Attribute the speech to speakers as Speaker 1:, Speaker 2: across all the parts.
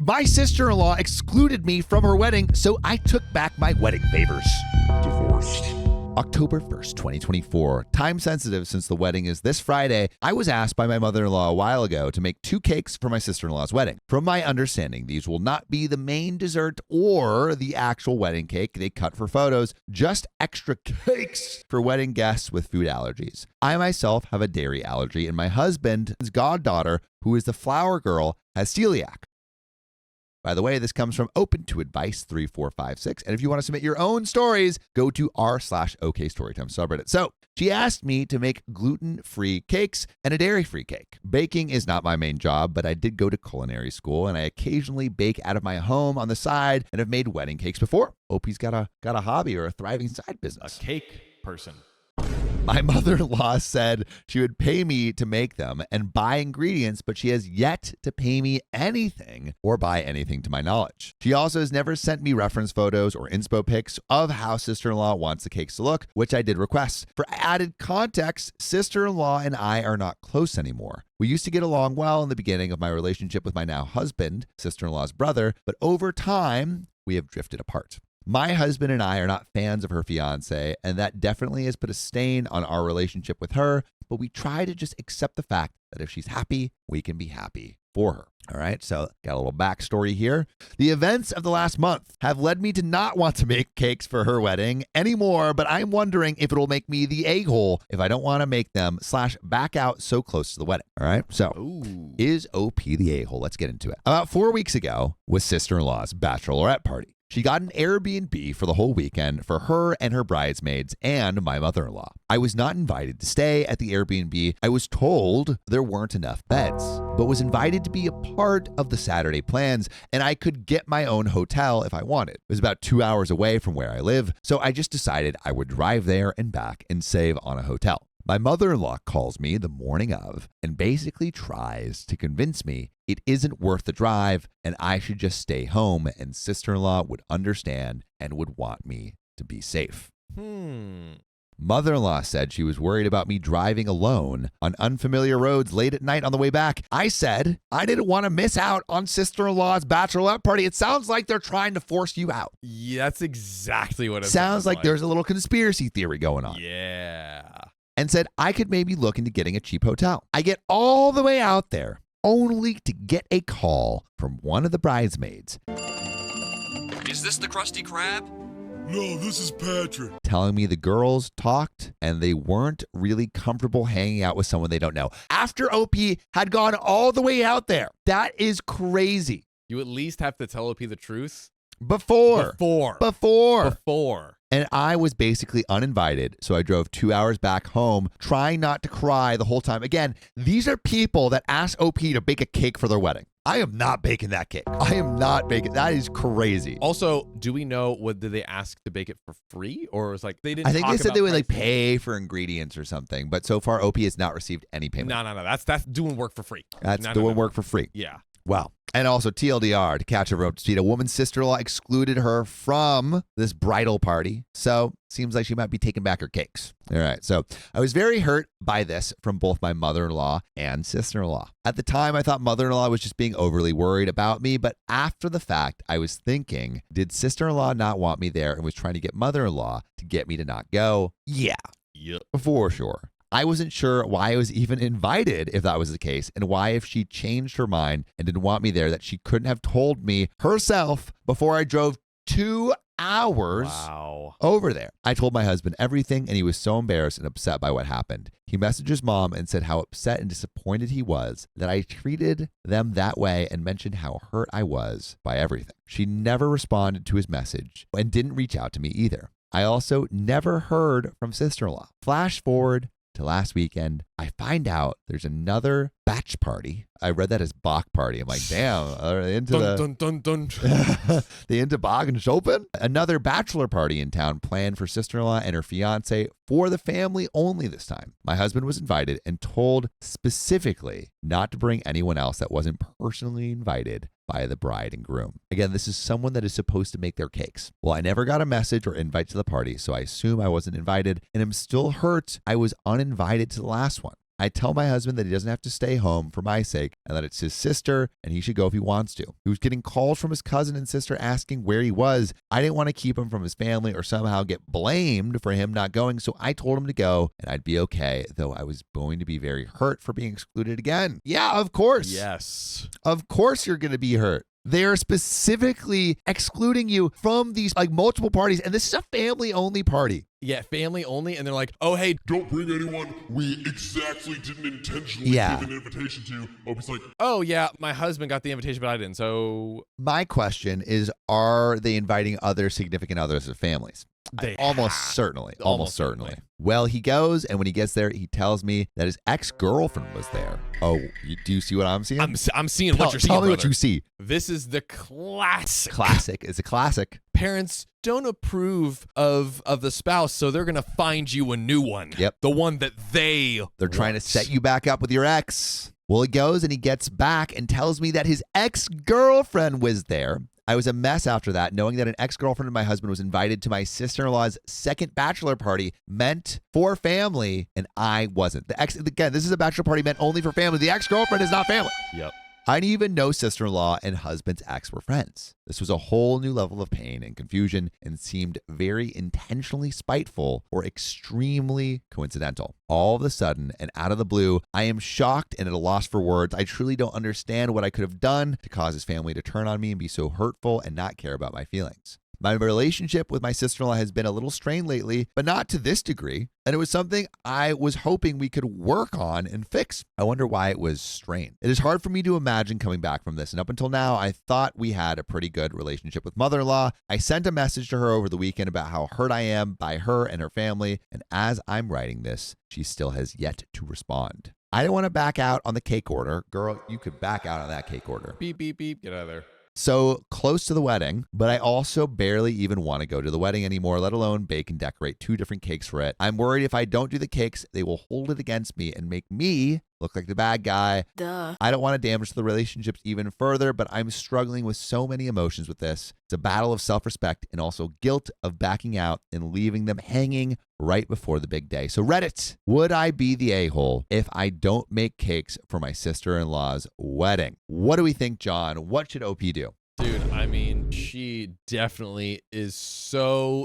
Speaker 1: My sister-in-law excluded me from her wedding, so I took back my wedding favors.
Speaker 2: Divorced.
Speaker 1: October 1st, 2024. Time sensitive since the wedding is this Friday. I was asked by my mother-in-law a while ago to make 2 cakes for my sister-in-law's wedding. From my understanding, these will not be the main dessert or the actual wedding cake they cut for photos, just extra cakes for wedding guests with food allergies. I myself have a dairy allergy, and my husband's goddaughter, who is the flower girl, has celiac. By the way, this comes from Open to Advice 3456. And if you want to submit your own stories, go to r/OK Storytime subreddit. So she asked me to make gluten-free cakes and a dairy-free cake. Baking is not my main job, but I did go to culinary school and I occasionally bake out of my home on the side and have made wedding cakes before. Opie's got a hobby or a thriving side business.
Speaker 3: A cake person.
Speaker 1: My mother-in-law said she would pay me to make them and buy ingredients, but she has yet to pay me anything or buy anything to my knowledge. She also has never sent me reference photos or inspo pics of how sister-in-law wants the cakes to look, which I did request. For added context, sister-in-law and I are not close anymore. We used to get along well in the beginning of my relationship with my now husband, sister-in-law's brother, but over time, we have drifted apart. My husband and I are not fans of her fiance, and that definitely has put a stain on our relationship with her, but we try to just accept the fact that if she's happy, we can be happy for her. All right, so got a little backstory here. The events of the last month have led me to not want to make cakes for her wedding anymore, but I'm wondering if it'll make me the a-hole if I don't want to make them / back out so close to the wedding. All right, so is OP the a-hole? Let's get into it. About 4 weeks ago was sister-in-law's bachelorette party. She got an Airbnb for the whole weekend for her and her bridesmaids and my mother-in-law. I was not invited to stay at the Airbnb. I was told there weren't enough beds, but was invited to be a part of the Saturday plans, and I could get my own hotel if I wanted. It was about 2 hours away from where I live, so I just decided I would drive there and back and save on a hotel. My mother-in-law calls me the morning of and basically tries to convince me it isn't worth the drive and I should just stay home and sister-in-law would understand and would want me to be safe. Mother-in-law said she was worried about me driving alone on unfamiliar roads late at night on the way back. I said I didn't want to miss out on sister-in-law's bachelorette party. It sounds like they're trying to force you out.
Speaker 3: Yeah, that's exactly what it
Speaker 1: sounds like. There's a little conspiracy theory going on.
Speaker 3: Yeah.
Speaker 1: And said I could maybe look into getting a cheap hotel. I get all the way out there only to get a call from one of the bridesmaids.
Speaker 4: Is this the Krusty Krab?
Speaker 2: No, this is Patrick.
Speaker 1: Telling me the girls talked and they weren't really comfortable hanging out with someone they don't know. After OP had gone all the way out there. That is crazy.
Speaker 3: You at least have to tell OP the truth.
Speaker 1: Before. And I was basically uninvited, so I drove 2 hours back home, trying not to cry the whole time. Again, these are people that asked OP to bake a cake for their wedding. I am not baking that cake. I am not baking. That is crazy.
Speaker 3: Also, do we know did they ask to bake it for free, or was like they didn't?
Speaker 1: I think they said they would
Speaker 3: pricing?
Speaker 1: pay for ingredients or something, but so far OP has not received any payment.
Speaker 3: No. That's doing work for free.
Speaker 1: That's doing work for free.
Speaker 3: Yeah.
Speaker 1: Wow. And also TLDR, to catch everyone up to speed, a woman's sister-in-law excluded her from this bridal party. So seems like she might be taking back her cakes. All right. So I was very hurt by this from both my mother-in-law and sister-in-law. At the time, I thought mother-in-law was just being overly worried about me. But after the fact, I was thinking, did sister-in-law not want me there and was trying to get mother-in-law to get me to not go? Yeah.
Speaker 3: Yep.
Speaker 1: For sure. I wasn't sure why I was even invited if that was the case, and why if she changed her mind and didn't want me there that she couldn't have told me herself before I drove 2 hours over there. I told my husband everything, and he was so embarrassed and upset by what happened. He messaged his mom and said how upset and disappointed he was that I treated them that way and mentioned how hurt I was by everything. She never responded to his message and didn't reach out to me either. I also never heard from sister-in-law. Flash forward to last weekend, I find out there's another batch party. I read that as Bach party. I'm like, damn, are they into they into Bach and Chopin? Another bachelor party in town planned for sister-in-law and her fiance for the family only this time. My husband was invited and told specifically not to bring anyone else that wasn't personally invited by the bride and groom. Again, this is someone that is supposed to make their cakes. Well, I never got a message or invite to the party, so I assume I wasn't invited, and I'm still hurt I was uninvited to the last one. I tell my husband that he doesn't have to stay home for my sake and that it's his sister and he should go if he wants to. He was getting calls from his cousin and sister asking where he was. I didn't want to keep him from his family or somehow get blamed for him not going, so I told him to go and I'd be okay, though I was going to be very hurt for being excluded again. Yeah, of course.
Speaker 3: Yes.
Speaker 1: Of course you're going to be hurt. They're specifically excluding you from these like multiple parties, and this is a family-only party.
Speaker 3: Yeah, family only, and they're like, oh, hey,
Speaker 2: Don't bring anyone we exactly didn't intentionally
Speaker 1: Yeah.
Speaker 2: give an invitation to. Opie's like,
Speaker 3: oh, yeah, my husband got the invitation, but I didn't, so
Speaker 1: My question is, are they inviting other significant others of families?
Speaker 3: They
Speaker 1: Almost
Speaker 3: have.
Speaker 1: certainly.
Speaker 3: Almost
Speaker 1: Almost certainly.
Speaker 3: certainly.
Speaker 1: Well, he goes, and when he gets there, he tells me that his ex-girlfriend was there. Oh, do you see what I'm seeing?
Speaker 3: I'm seeing what you're seeing,
Speaker 1: Tell me what
Speaker 3: brother.
Speaker 1: you see.
Speaker 3: This is the classic.
Speaker 1: Classic. It's a classic.
Speaker 3: Parents don't approve of the spouse, so they're going to find you a new one.
Speaker 1: Yep.
Speaker 3: The one that
Speaker 1: They're trying to
Speaker 3: want.
Speaker 1: set you back up with your ex. Well, he goes and he gets back and tells me that his ex-girlfriend was there. I was a mess after that, knowing that an ex-girlfriend of my husband was invited to my sister-in-law's second bachelor party meant for family, and I wasn't. Again, this is a bachelor party meant only for family. The ex-girlfriend is not family.
Speaker 3: Yep.
Speaker 1: I didn't even know sister-in-law and husband's ex were friends. This was a whole new level of pain and confusion and seemed very intentionally spiteful or extremely coincidental. All of a sudden and out of the blue, I am shocked and at a loss for words. I truly don't understand what I could have done to cause his family to turn on me and be so hurtful and not care about my feelings. My relationship with my sister-in-law has been a little strained lately, but not to this degree. And it was something I was hoping we could work on and fix. I wonder why it was strained. It is hard for me to imagine coming back from this. And up until now, I thought we had a pretty good relationship with mother-in-law. I sent a message to her over the weekend about how hurt I am by her and her family. And as I'm writing this, she still has yet to respond. I don't want to back out on the cake order. Girl, you could back out on that cake order.
Speaker 3: Beep, beep, beep. Get out of there.
Speaker 1: So close to the wedding, but I also barely even want to go to the wedding anymore, let alone bake and decorate 2 different cakes for it. I'm worried if I don't do the cakes, they will hold it against me and make me look like the bad guy.
Speaker 5: Duh.
Speaker 1: I don't want to damage the relationships even further, but I'm struggling with so many emotions with this. It's a battle of self-respect and also guilt of backing out and leaving them hanging right before the big day. So Reddit, would I be the a-hole if I don't make cakes for my sister-in-law's wedding? What do we think, John? What should OP do?
Speaker 3: Dude, I mean, she definitely is so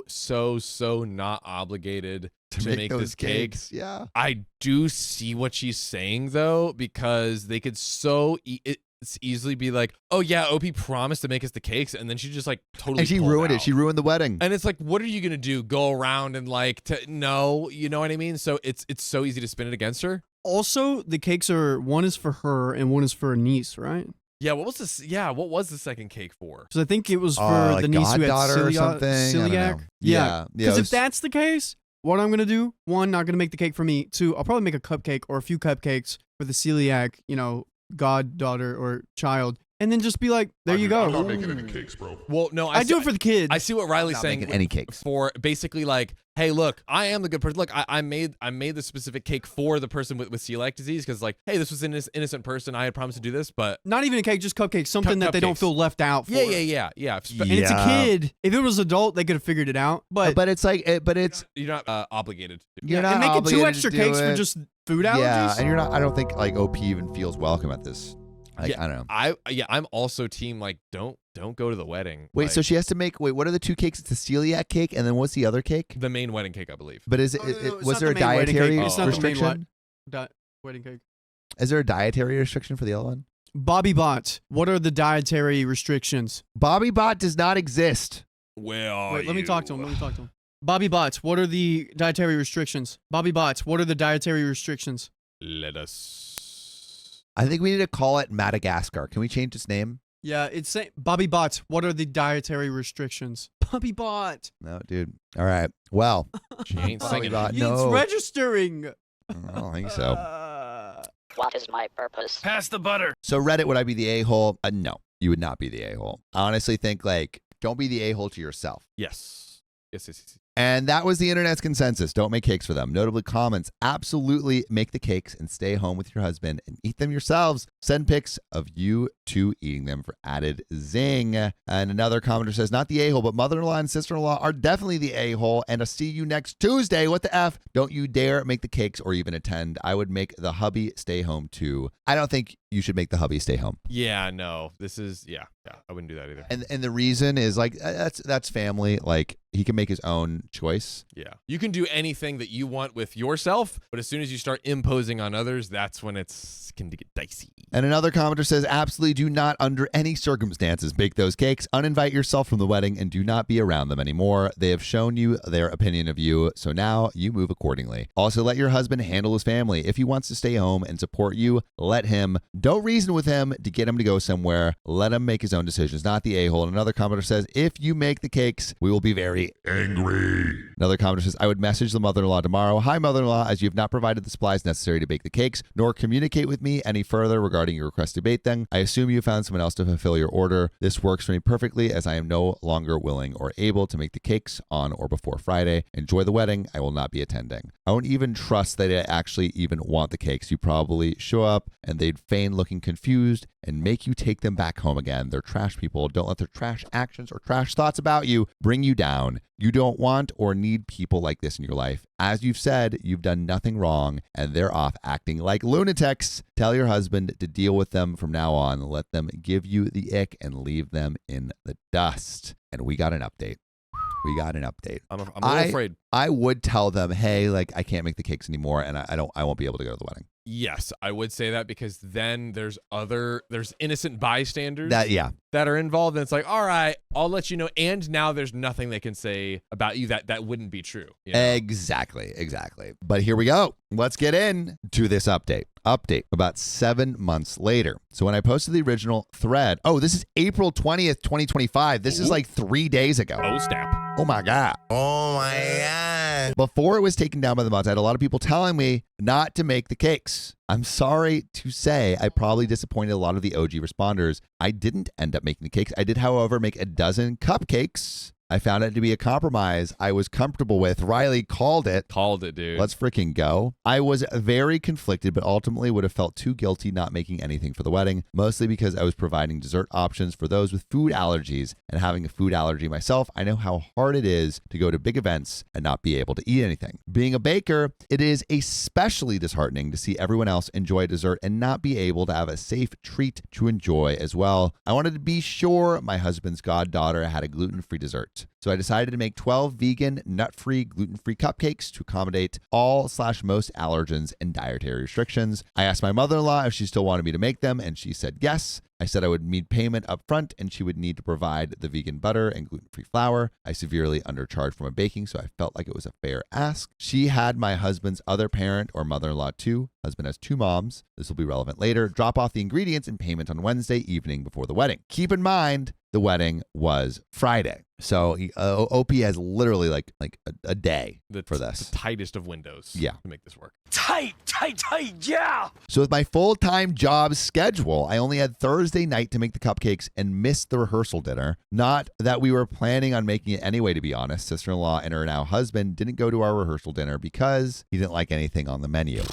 Speaker 3: not obligated to make
Speaker 1: those
Speaker 3: this cake.
Speaker 1: cakes. Yeah.
Speaker 3: I do see what she's saying, though, because they could it's easily be like, oh, yeah, OP promised to make us the cakes, and then she just, like, totally
Speaker 1: And she
Speaker 3: pulled
Speaker 1: ruined it.
Speaker 3: out.
Speaker 1: She ruined the wedding.
Speaker 3: And it's like, what are you going to do? Go around and, like, no, you know what I mean? So it's so easy to spin it against her.
Speaker 6: Also, the cakes are, one is for her and one is for a niece, right?
Speaker 3: Yeah, what was this? Yeah, what was the second cake for?
Speaker 6: Because I think it was for
Speaker 1: Like
Speaker 6: the niece who had
Speaker 1: goddaughter or something? I don't know.
Speaker 6: celiac.
Speaker 1: Yeah.
Speaker 6: Because
Speaker 1: it
Speaker 6: if that's the case, what I'm going to do, 1, not going to make the cake for me. 2, I'll probably make a cupcake or a few cupcakes for the celiac, goddaughter or child. And then just be like, there you go.
Speaker 2: I'm not making any cakes, bro.
Speaker 3: Well, no,
Speaker 6: I do it for the kids.
Speaker 3: I see what Riley's
Speaker 1: not
Speaker 3: saying.
Speaker 1: making any cakes.
Speaker 3: For basically like, hey, look, I am the good person. Look, I made the specific cake for the person with celiac disease because like, hey, this was an innocent person. I had promised to do this, but
Speaker 6: Not even a cake, just cupcakes. Something that they don't
Speaker 3: cupcakes.
Speaker 6: feel left out for.
Speaker 3: yeah.
Speaker 6: And it's a kid. If it was adult, they could have figured it out. But
Speaker 1: it's like,
Speaker 3: You're not obligated to.
Speaker 1: you're not
Speaker 6: and making 2
Speaker 1: obligated
Speaker 6: extra
Speaker 1: to do
Speaker 6: cakes for
Speaker 1: it.
Speaker 6: just food allergies.
Speaker 1: Yeah, and you're not. I don't think like OP even feels welcome at this. Like,
Speaker 3: Yeah,
Speaker 1: I don't know.
Speaker 3: I'm also team like don't go to the wedding.
Speaker 1: Wait,
Speaker 3: Like,
Speaker 1: so she has to make. Wait, what are the 2 cakes? It's the celiac cake, and then what's the other cake?
Speaker 3: the main wedding cake, I believe.
Speaker 1: But is it?
Speaker 6: Oh, no, it's
Speaker 1: was
Speaker 6: not
Speaker 1: there a
Speaker 6: the main wedding
Speaker 1: dietary
Speaker 6: cake. It's not the main
Speaker 1: restriction?
Speaker 6: wedding cake.
Speaker 1: Is there a dietary restriction for the other one?
Speaker 6: Bobby Bot, what are the dietary restrictions?
Speaker 1: Bobby Bot does not exist.
Speaker 3: Where are
Speaker 6: Wait, let me talk to him. Bobby Bots, what are the dietary restrictions? Bobby Bots, what are the dietary restrictions?
Speaker 3: Let us.
Speaker 1: I think we need to call it Madagascar. Can we change its name?
Speaker 6: Yeah, it's saying Bobby Bots, what are the dietary restrictions? Bobby Bot.
Speaker 1: No, dude. All right. Well,
Speaker 3: She ain't
Speaker 1: Bobby
Speaker 3: singing.
Speaker 1: Bot.
Speaker 6: It's
Speaker 1: No.
Speaker 6: registering.
Speaker 1: I don't think so.
Speaker 5: What is my purpose?
Speaker 7: Pass the butter.
Speaker 1: So Reddit, would I be the a-hole? No, you would not be the a-hole. I honestly think like don't be the a-hole to yourself.
Speaker 3: Yes.
Speaker 1: And that was the internet's consensus. Don't make cakes for them. Notably, comments: absolutely make the cakes and stay home with your husband and eat them yourselves. Send pics of you two eating them for added zing. And another commenter says, not the a-hole, but mother-in-law and sister-in-law are definitely the a-hole. And I'll see you next Tuesday. What the F? Don't you dare make the cakes or even attend. I would make the hubby stay home too. I don't think you should make the hubby stay home.
Speaker 3: Yeah, no. This is, yeah, I wouldn't do that either.
Speaker 1: And the reason is like, that's family. Like, he can make his own choice.
Speaker 3: Yeah. You can do anything that you want with yourself, but as soon as you start imposing on others, that's when it can get dicey.
Speaker 1: And another commenter says, absolutely do not under any circumstances bake those cakes. Uninvite yourself from the wedding and do not be around them anymore. They have shown you their opinion of you, so now you move accordingly. Also, let your husband handle his family. If he wants to stay home and support you, let him. Don't reason with him to get him to go somewhere. Let him make his own decisions, not the a-hole. And another commenter says, if you make the cakes, we will be very
Speaker 2: angry.
Speaker 1: Another commenter says, I would message the mother-in-law tomorrow. Hi, mother-in-law, as you have not provided the supplies necessary to bake the cakes, nor communicate with me any further regarding your request to bake them. I assume you found someone else to fulfill your order. This works for me perfectly, as I am no longer willing or able to make the cakes on or before Friday. Enjoy the wedding. I will not be attending. I won't even trust that I actually even want the cakes. You probably show up and they'd feign looking confused and make you take them back home again. They're trash people. Don't let their trash actions or trash thoughts about you bring you down. You don't want or need people like this in your life. As you've said, you've done nothing wrong and they're off acting like lunatics. Tell your husband to deal with them from now on. Let them give you the ick and leave them in the dust. And we got an update.
Speaker 3: I'm a little afraid.
Speaker 1: I would tell them, hey, like, I can't make the cakes anymore and I won't be able to go to the wedding.
Speaker 3: Yes, I would say that, because then there's innocent bystanders
Speaker 1: that
Speaker 3: are involved, and it's like, all right, I'll let you know, and now there's nothing they can say about you that wouldn't be true. You know?
Speaker 1: Exactly. But here we go. Let's get in to this update. About 7 months later. So when I posted the original thread, this is April 20th, 2025. This is like 3 days ago.
Speaker 3: Oh, snap.
Speaker 1: Oh my God. Before it was taken down by the mods, I had a lot of people telling me not to make the cakes. I'm sorry to say I probably disappointed a lot of the OG responders. I didn't end up making the cakes. I did, however, make a dozen cupcakes. I found it to be a compromise I was comfortable with. Riley called it.
Speaker 3: Dude.
Speaker 1: Let's freaking go. I was very conflicted, but ultimately would have felt too guilty not making anything for the wedding, mostly because I was providing dessert options for those with food allergies. And having a food allergy myself, I know how hard it is to go to big events and not be able to eat anything. Being a baker, it is especially disheartening to see everyone else enjoy dessert and not be able to have a safe treat to enjoy as well. I wanted to be sure my husband's goddaughter had a gluten-free dessert. So I decided to make 12 vegan, nut-free, gluten-free cupcakes to accommodate all/most allergens and dietary restrictions. I asked my mother-in-law if she still wanted me to make them, and she said yes. I said I would need payment up front, and she would need to provide the vegan butter and gluten-free flour. I severely undercharged for my baking, so I felt like it was a fair ask. She had my husband's other parent or mother-in-law too. Husband has two moms. This will be relevant later. Drop off the ingredients and payment on Wednesday evening before the wedding. Keep in mind, the wedding was Friday. So OP has literally like a day for this.
Speaker 3: The tightest of windows to make this work.
Speaker 7: Tight, yeah!
Speaker 1: So with my full-time job schedule, I only had Thursday night to make the cupcakes and missed the rehearsal dinner. Not that we were planning on making it anyway, to be honest. Sister-in-law and her now husband didn't go to our rehearsal dinner because he didn't like anything on the menu.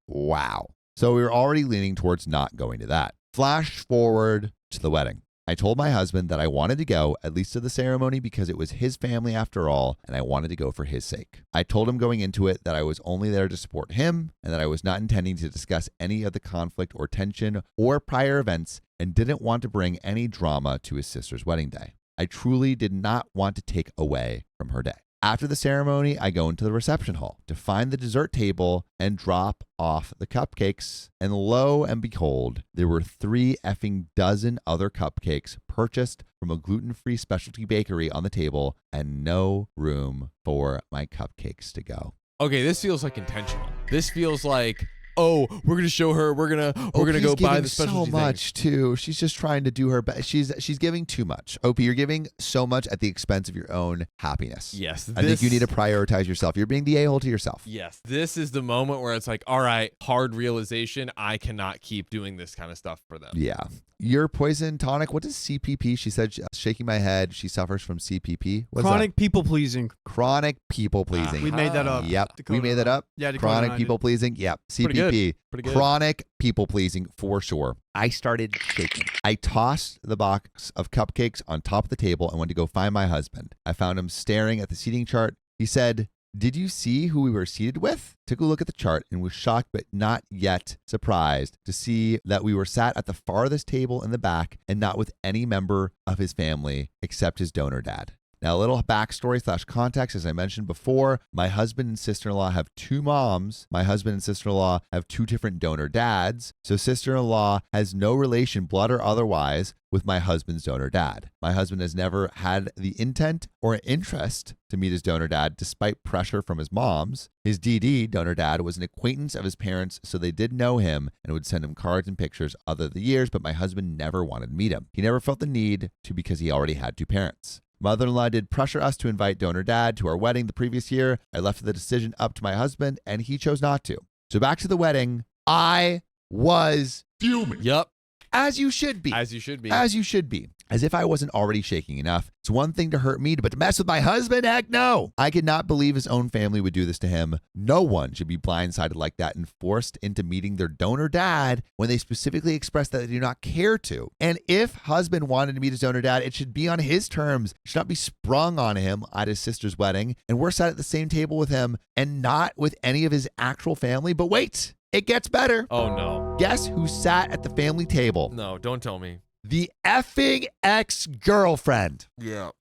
Speaker 1: Wow. So we were already leaning towards not going to that. Flash forward to the wedding. I told my husband that I wanted to go, at least to the ceremony, because it was his family after all, and I wanted to go for his sake. I told him going into it that I was only there to support him, and that I was not intending to discuss any of the conflict or tension or prior events, and didn't want to bring any drama to his sister's wedding day. I truly did not want to take away from her day. After the ceremony, I go into the reception hall to find the dessert table and drop off the cupcakes. And lo and behold, there were 3 effing dozen other cupcakes purchased from a gluten-free specialty bakery on the table and no room for my cupcakes to go.
Speaker 3: Okay, this feels like intentional. This feels like, we're gonna show her. We're gonna go buy the specialty
Speaker 1: so much too. She's just trying to do her best. She's giving too much. OP, you're giving so much at the expense of your own happiness.
Speaker 3: Yes,
Speaker 1: I think you need to prioritize yourself. You're being the a-hole to yourself.
Speaker 3: Yes, this is the moment where it's like, all right, hard realization. I cannot keep doing this kind of stuff for them.
Speaker 1: Yeah. Your poison tonic. What does CPP? She said shaking my head. She suffers from CPP. What's
Speaker 6: Chronic people pleasing.
Speaker 1: that? Chronic people pleasing.
Speaker 6: We made that up.
Speaker 1: Yep.
Speaker 6: Dakota
Speaker 1: We made that
Speaker 6: and I.
Speaker 1: up.
Speaker 6: Yeah, Dakota
Speaker 1: Chronic
Speaker 6: and I
Speaker 1: people
Speaker 6: did.
Speaker 1: pleasing. Yep.
Speaker 3: Pretty good.
Speaker 1: CPP.
Speaker 3: Pretty good.
Speaker 1: Chronic people pleasing for sure. I started shaking. I tossed the box of cupcakes on top of the table and went to go find my husband. I found him staring at the seating chart. He said, "Did you see who we were seated with?" Took a look at the chart and was shocked but not yet surprised to see that we were sat at the farthest table in the back and not with any member of his family except his donor dad. Now, a little backstory / context. As I mentioned before, my husband and sister-in-law have two moms. My husband and sister-in-law have two different donor dads. So sister-in-law has no relation, blood or otherwise, with my husband's donor dad. My husband has never had the intent or interest to meet his donor dad despite pressure from his moms. His DD, donor dad, was an acquaintance of his parents, so they did know him and would send him cards and pictures other the years, but my husband never wanted to meet him. He never felt the need to because he already had two parents. Mother-in-law did pressure us to invite donor dad to our wedding the previous year. I left the decision up to my husband, and he chose not to. So back to the wedding. I was
Speaker 2: Fuming.
Speaker 3: Yep.
Speaker 1: as you should be.
Speaker 3: As you should be.
Speaker 1: As you should be. As if I wasn't already shaking enough. It's one thing to hurt me, but to mess with my husband? Heck no. I could not believe his own family would do this to him. No one should be blindsided like that and forced into meeting their donor dad when they specifically expressed that they do not care to. And if husband wanted to meet his donor dad, it should be on his terms. It should not be sprung on him at his sister's wedding. And we're sat at the same table with him and not with any of his actual family. But wait, it gets better.
Speaker 3: Oh, no.
Speaker 1: Guess who sat at the family table?
Speaker 3: No, don't tell me.
Speaker 1: The effing ex-girlfriend.
Speaker 3: Yeah.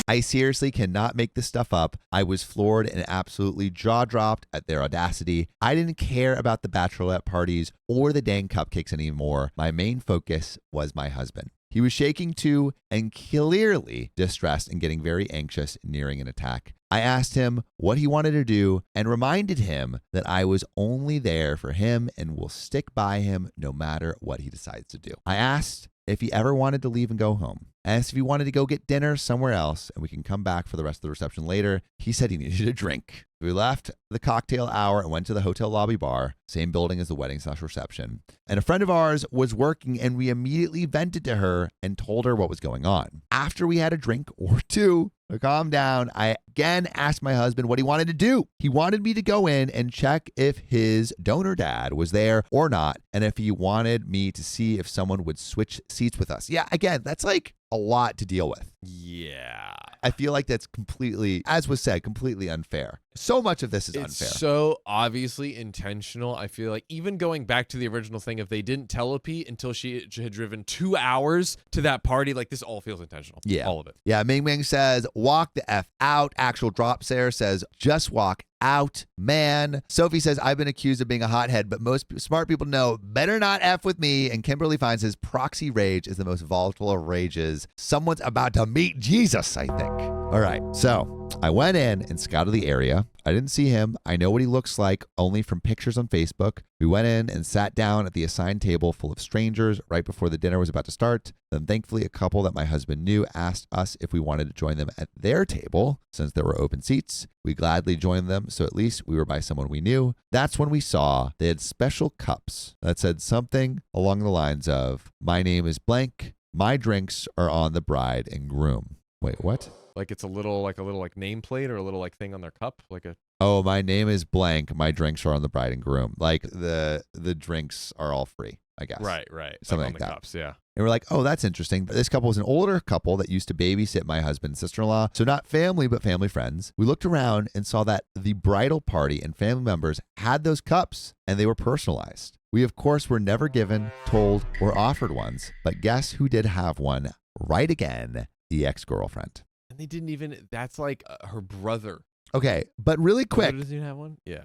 Speaker 1: I seriously cannot make this stuff up. I was floored and absolutely jaw-dropped at their audacity. I didn't care about the bachelorette parties or the dang cupcakes anymore. My main focus was my husband. He was shaking too and clearly distressed and getting very anxious, nearing an attack. I asked him what he wanted to do and reminded him that I was only there for him and will stick by him no matter what he decides to do. I asked if he ever wanted to leave and go home. I asked if he wanted to go get dinner somewhere else and we can come back for the rest of the reception later. He said he needed a drink. We left the cocktail hour and went to the hotel lobby bar, same building as the wedding / reception. And a friend of ours was working and we immediately vented to her and told her what was going on. After we had a drink or two to calm down, I again asked my husband what he wanted to do. He wanted me to go in and check if his donor dad was there or not, and if he wanted me to see if someone would switch seats with us. Yeah, again, that's like a lot to deal with.
Speaker 3: Yeah.
Speaker 1: I feel like that's completely, as was said, completely unfair. So much of this is
Speaker 3: It's
Speaker 1: unfair.
Speaker 3: so obviously intentional. I feel like even going back to the original thing, if they didn't tell Pete until she had driven 2 hours to that party, like this all feels intentional.
Speaker 1: Yeah.
Speaker 3: All of it.
Speaker 1: Yeah, Ming Ming says, walk the F out. Actual Drop Sarah says, just walk out, man. Sophie says, I've been accused of being a hothead, but most smart people know better not F with me. And Kimberly finds his proxy rage is the most volatile of rages. Someone's about to meet Jesus, I think. All right, so I went in and scouted the area. I didn't see him. I know what he looks like only from pictures on Facebook. We went in and sat down at the assigned table full of strangers right before the dinner was about to start. Then thankfully, a couple that my husband knew asked us if we wanted to join them at their table since there were open seats. We gladly joined them, so at least we were by someone we knew. That's when we saw they had special cups that said something along the lines of, my name is blank. My drinks are on the bride and groom. Wait, what?
Speaker 3: Like it's a little nameplate or a little like thing on their cup, like a.
Speaker 1: Oh, my name is blank. My drinks are on the bride and groom. Like the drinks are all free, I guess.
Speaker 3: Right.
Speaker 1: Something
Speaker 3: on
Speaker 1: like
Speaker 3: the
Speaker 1: that.
Speaker 3: cups, yeah.
Speaker 1: And we're like, oh, that's interesting. This couple was an older couple that used to babysit my husband and sister-in-law. So not family, but family friends. We looked around and saw that the bridal party and family members had those cups and they were personalized. We, of course, were never given, told, or offered ones. But guess who did have one? Right again, the ex-girlfriend.
Speaker 3: And they didn't even. That's like her brother.
Speaker 1: Okay, but really quick,
Speaker 3: Doesn't even have one. Yeah.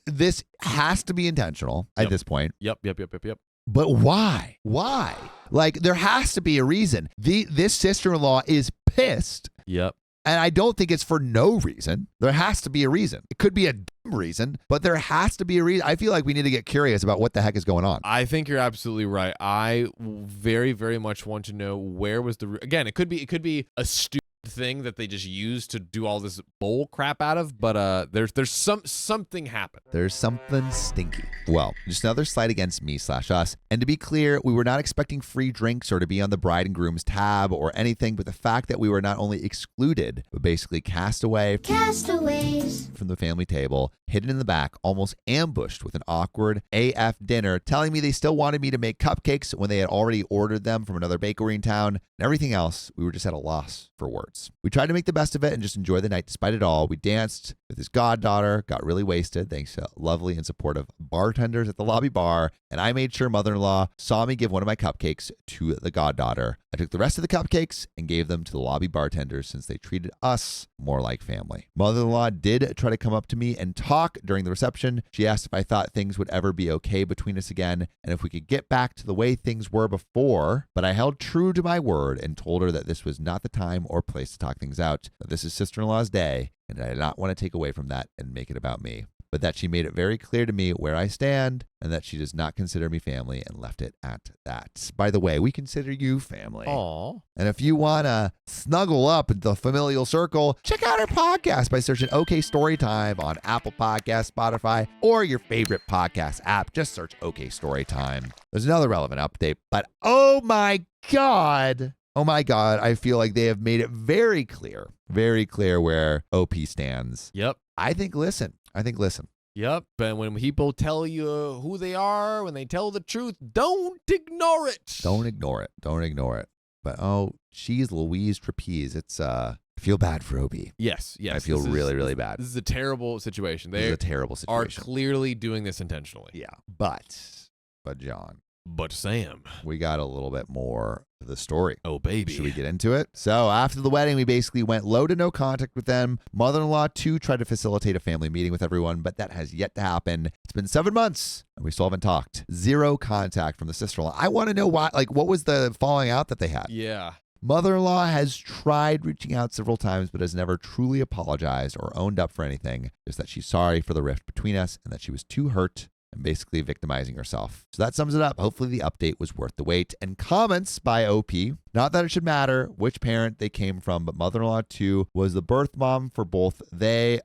Speaker 1: this has to be intentional at
Speaker 3: Yep.
Speaker 1: this point.
Speaker 3: Yep.
Speaker 1: But why? Why? Like, there has to be a reason. This sister-in-law is pissed,
Speaker 3: Yep.
Speaker 1: and I don't think it's for no reason. There has to be a reason. It could be a dumb reason, but there has to be a reason. I feel like we need to get curious about what the heck is going on.
Speaker 3: I think you're absolutely right. I very, very much want to know where was the. Again, it could be a stupid thing that they just use to do all this bull crap out of. But there's something happened.
Speaker 1: There's something stinky. Well, just another slight against me/us. And to be clear, we were not expecting free drinks or to be on the bride and groom's tab or anything, but the fact that we were not only excluded, but basically cast away from the family table, hidden in the back, almost ambushed with an awkward AF dinner, telling me they still wanted me to make cupcakes when they had already ordered them from another bakery in town, and everything else, we were just at a loss for words. We tried to make the best of it and just enjoy the night despite it all. We danced with his goddaughter, got really wasted thanks to lovely and supportive bartenders at the lobby bar, and I made sure mother-in-law saw me give one of my cupcakes to the goddaughter. I took the rest of the cupcakes and gave them to the lobby bartenders since they treated us more like family. Mother-in-law did try to come up to me and talk during the reception. She asked if I thought things would ever be okay between us again and if we could get back to the way things were before, but I held true to my word and told her that this was not the time or place to talk things out, that this is sister-in-law's day, and I did not want to take away from that and make it about me, but that she made it very clear to me where I stand and that she does not consider me family and left it at that. By the way, we consider you family.
Speaker 3: Aw.
Speaker 1: And if you want to snuggle up into the familial circle, check out our podcast by searching OK Storytime on Apple Podcasts, Spotify, or your favorite podcast app. Just search OK Storytime. There's another relevant update, but oh my God, I feel like they have made it very clear where OP stands.
Speaker 3: Yep.
Speaker 1: I think listen.
Speaker 3: Yep. And when people tell you who they are, when they tell the truth, don't ignore it.
Speaker 1: Don't ignore it. But she's Louise Trapeze. It's I feel bad for Obi.
Speaker 3: Yes.
Speaker 1: I feel really bad.
Speaker 3: This is a terrible situation.
Speaker 1: This is a terrible
Speaker 3: are
Speaker 1: situation.
Speaker 3: clearly doing this intentionally.
Speaker 1: Yeah. But John,
Speaker 3: But Sam,
Speaker 1: we got a little bit more to the story.
Speaker 3: oh baby.
Speaker 1: Should we get into it? So after the wedding, we basically went low to no contact with them. Mother-in-law too tried to facilitate a family meeting with everyone, but that has yet to happen. It's been 7 months and we still haven't talked. Zero contact from the sister-in-law. I want to know why, what was the falling out that they had?
Speaker 3: Yeah.
Speaker 1: Mother-in-law has tried reaching out several times, but has never truly apologized or owned up for anything. Just that she's sorry for the rift between us and that she was too hurt and basically victimizing herself. So that sums it up. Hopefully the update was worth the wait. And comments by OP. Not that it should matter which parent they came from, but mother-in-law too was the birth mom for both. They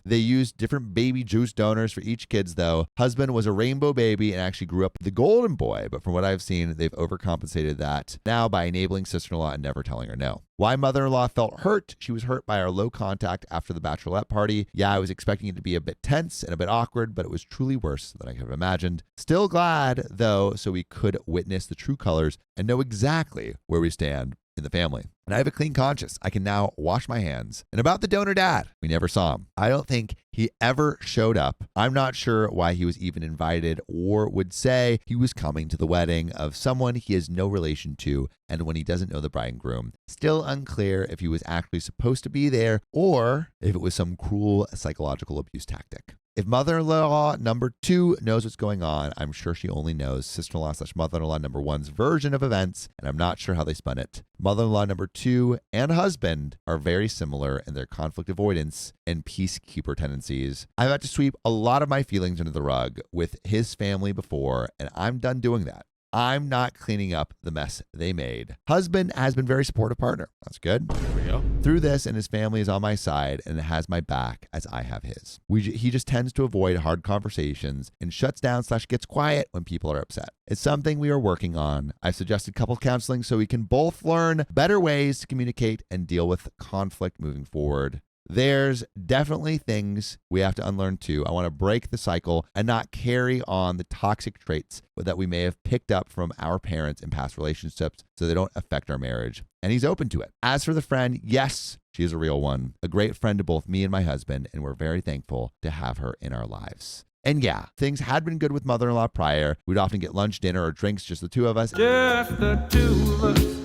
Speaker 1: used different baby juice donors for each kids though. Husband was a rainbow baby and actually grew up the golden boy, but from what I've seen, they've overcompensated that now by enabling sister-in-law and never telling her no. Why mother-in-law felt hurt? She was hurt by our low contact after the bachelorette party. Yeah, I was expecting it to be a bit tense and a bit awkward, but it was truly worse than I could have imagined. Still glad though, so we could witness the true colors and know exactly where we stand in the family. And I have a clean conscience. I can now wash my hands. And about the donor dad, we never saw him. I don't think he ever showed up. I'm not sure why he was even invited or would say he was coming to the wedding of someone he has no relation to and when he doesn't know the bride and groom. Still unclear if he was actually supposed to be there or if it was some cruel psychological abuse tactic. If mother-in-law number 2 knows what's going on, I'm sure she only knows sister-in-law/mother-in-law number 1's version of events, and I'm not sure how they spun it. Mother-in-law number 2 and husband are very similar in their conflict avoidance and peacekeeper tendencies. I've had to sweep a lot of my feelings under the rug with his family before, and I'm done doing that. I'm not cleaning up the mess they made. Husband has been very supportive partner. That's good.
Speaker 3: There we go.
Speaker 1: Through this, and his family is on my side and has my back as I have his. He just tends to avoid hard conversations and shuts down / gets quiet when people are upset. It's something we are working on. I've suggested couple counseling so we can both learn better ways to communicate and deal with conflict moving forward. There's definitely things we have to unlearn too. I want to break the cycle and not carry on the toxic traits that we may have picked up from our parents in past relationships so they don't affect our marriage. And he's open to it. As for the friend, yes, she is a real one, a great friend to both me and my husband, and we're very thankful to have her in our lives. And yeah, things had been good with mother-in-law prior. We'd often get lunch, dinner, or drinks, just the two of us.
Speaker 7: Just the two of us.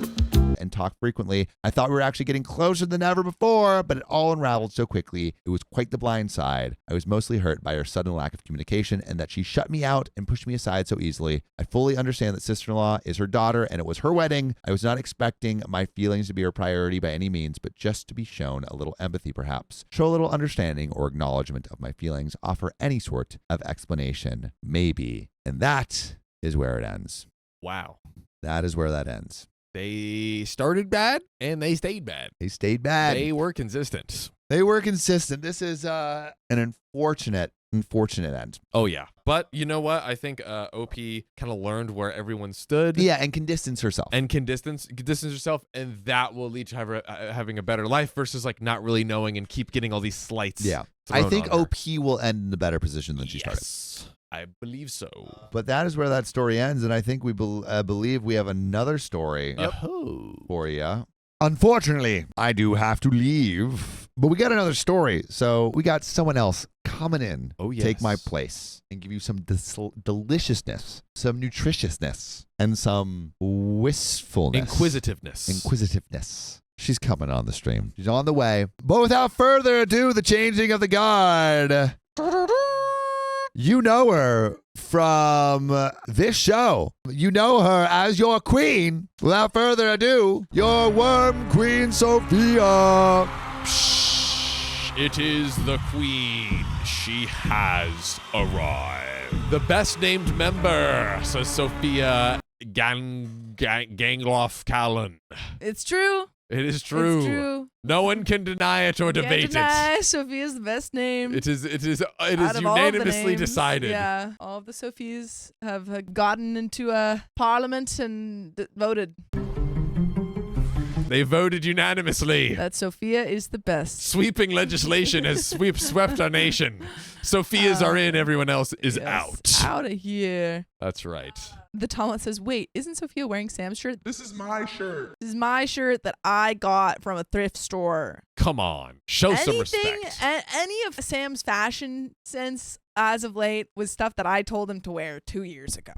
Speaker 1: And talk frequently. I thought we were actually getting closer than ever before, but it all unraveled so quickly. It was quite the blind side. I was mostly hurt by her sudden lack of communication and that she shut me out and pushed me aside so easily. I fully understand that sister-in-law is her daughter and it was her wedding. I was not expecting my feelings to be her priority by any means, but just to be shown a little empathy perhaps. Show a little understanding or acknowledgement of my feelings. Offer any sort of explanation, maybe. And that is where it ends.
Speaker 3: Wow.
Speaker 1: That is where that ends.
Speaker 3: They started bad and they stayed bad.
Speaker 1: They stayed bad.
Speaker 3: They were consistent.
Speaker 1: They were consistent. This is an unfortunate end.
Speaker 3: Oh, yeah. But you know what? I think OP kind of learned where everyone stood.
Speaker 1: Yeah, and can distance herself.
Speaker 3: And can distance herself, and that will lead to her having a better life versus like not really knowing and keep getting all these slights.
Speaker 1: Yeah. I think
Speaker 3: on her.
Speaker 1: OP will end in a better position than she started.
Speaker 3: Yes, I believe so.
Speaker 1: But that is where that story ends, and I think we believe we have another story for you. Unfortunately, I do have to leave, but we got another story, so we got someone else coming in.
Speaker 3: Oh, yes.
Speaker 1: Take my place and give you some deliciousness, some nutritiousness, and some wistfulness. Inquisitiveness. She's coming on the stream. She's on the way. But without further ado, the changing of the guard. You know her from this show. You know her as your queen. Without further ado, your worm queen, Sophia.
Speaker 3: It is the queen. She has arrived. The best named member, says Sophia Gangloff Callan.
Speaker 8: It's true.
Speaker 3: It is true.
Speaker 8: It's true.
Speaker 3: No one can deny it or debate
Speaker 8: Can't deny Sophia's the best name.
Speaker 3: it. It is
Speaker 8: out of all the
Speaker 3: unanimously
Speaker 8: names.
Speaker 3: decided.
Speaker 8: Yeah, all of the Sophies have gotten into a parliament and voted.
Speaker 3: They voted unanimously.
Speaker 8: That Sophia is the best.
Speaker 3: Sweeping legislation has swept our nation. Sophias are in, everyone else is out.
Speaker 8: Out of here.
Speaker 3: That's right.
Speaker 8: The Talmud says, wait, isn't Sophia wearing Sam's shirt?
Speaker 2: This is my shirt.
Speaker 8: This is my shirt that I got from a thrift store.
Speaker 3: Come on. Show some respect.
Speaker 8: Any of Sam's fashion sense as of late was stuff that I told him to wear 2 years ago.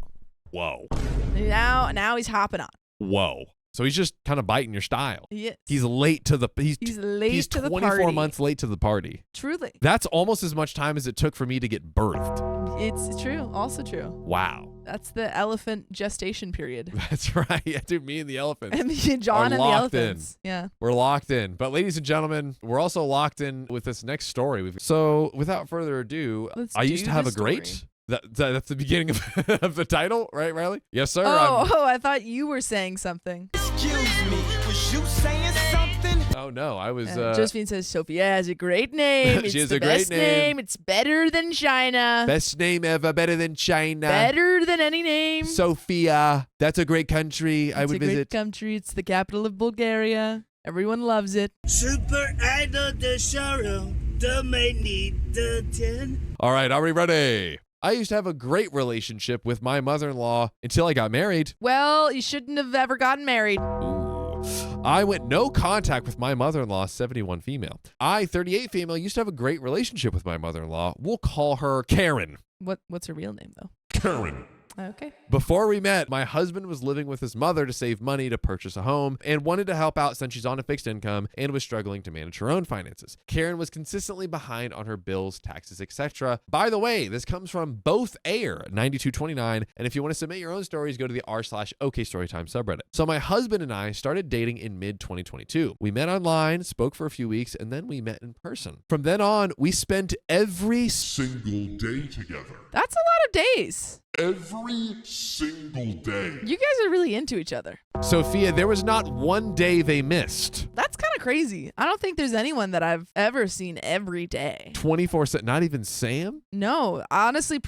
Speaker 3: Whoa.
Speaker 8: Now he's hopping on.
Speaker 3: Whoa. So he's just kind of biting your style.
Speaker 8: Yes.
Speaker 3: He's late to the
Speaker 8: He's late to the party.
Speaker 3: 24 months late to the party.
Speaker 8: Truly.
Speaker 3: That's almost as much time as it took for me to get birthed.
Speaker 8: It's true. Also true.
Speaker 3: Wow.
Speaker 8: That's the elephant gestation period.
Speaker 3: That's right. Yeah, dude, me and the elephants.
Speaker 8: And John and the
Speaker 3: locked
Speaker 8: elephants. Yeah.
Speaker 3: We're locked in. But ladies and gentlemen, we're also locked in with this next story. So without further ado,
Speaker 8: Let's
Speaker 3: I used
Speaker 8: do
Speaker 3: to have
Speaker 8: the
Speaker 3: a great...
Speaker 8: story.
Speaker 3: That's the beginning of the title, right, Riley? Yes, sir.
Speaker 8: I thought you were saying something.
Speaker 9: Excuse me, was you saying something?
Speaker 3: Oh, no, I was...
Speaker 8: Josephine says, Sophia has a great name.
Speaker 3: She
Speaker 8: It's
Speaker 3: has
Speaker 8: the
Speaker 3: a great
Speaker 8: best
Speaker 3: name.
Speaker 8: It's better than China.
Speaker 3: Best name ever, better than China.
Speaker 8: Better than any name.
Speaker 3: Sophia. That's a great country. I would
Speaker 8: It's a great
Speaker 3: visit.
Speaker 8: country. It's the capital of Bulgaria. Everyone loves it.
Speaker 9: Super Idol, the showroom, the may need the 10.
Speaker 3: All right, are we ready? I used to have a great relationship with my mother-in-law until I got married.
Speaker 8: Well, you shouldn't have ever gotten married.
Speaker 3: Ooh. I went no contact with my mother-in-law, 71 female. I, 38 female, used to have a great relationship with my mother-in-law. We'll call her Karen.
Speaker 8: What's her real name, though?
Speaker 2: Karen.
Speaker 8: Okay.
Speaker 3: Before we met, my husband was living with his mother to save money to purchase a home and wanted to help out since she's on a fixed income and was struggling to manage her own finances. Karen was consistently behind on her bills, taxes, etc. By the way, this comes from Both Air 9229, and if you want to submit your own stories, go to the r/OKStorytime subreddit. So my husband and I started dating in mid-2022. We met online, spoke for a few weeks, and then we met in person. From then on, we spent every
Speaker 2: Single day together.
Speaker 8: That's a lot of days.
Speaker 2: Every single day.
Speaker 8: You guys are really into each other.
Speaker 3: Sophia, there was not one day they missed.
Speaker 8: That's kind of crazy. I don't think there's anyone that I've ever seen every day.
Speaker 3: 24/7, not even Sam?
Speaker 8: No, honestly,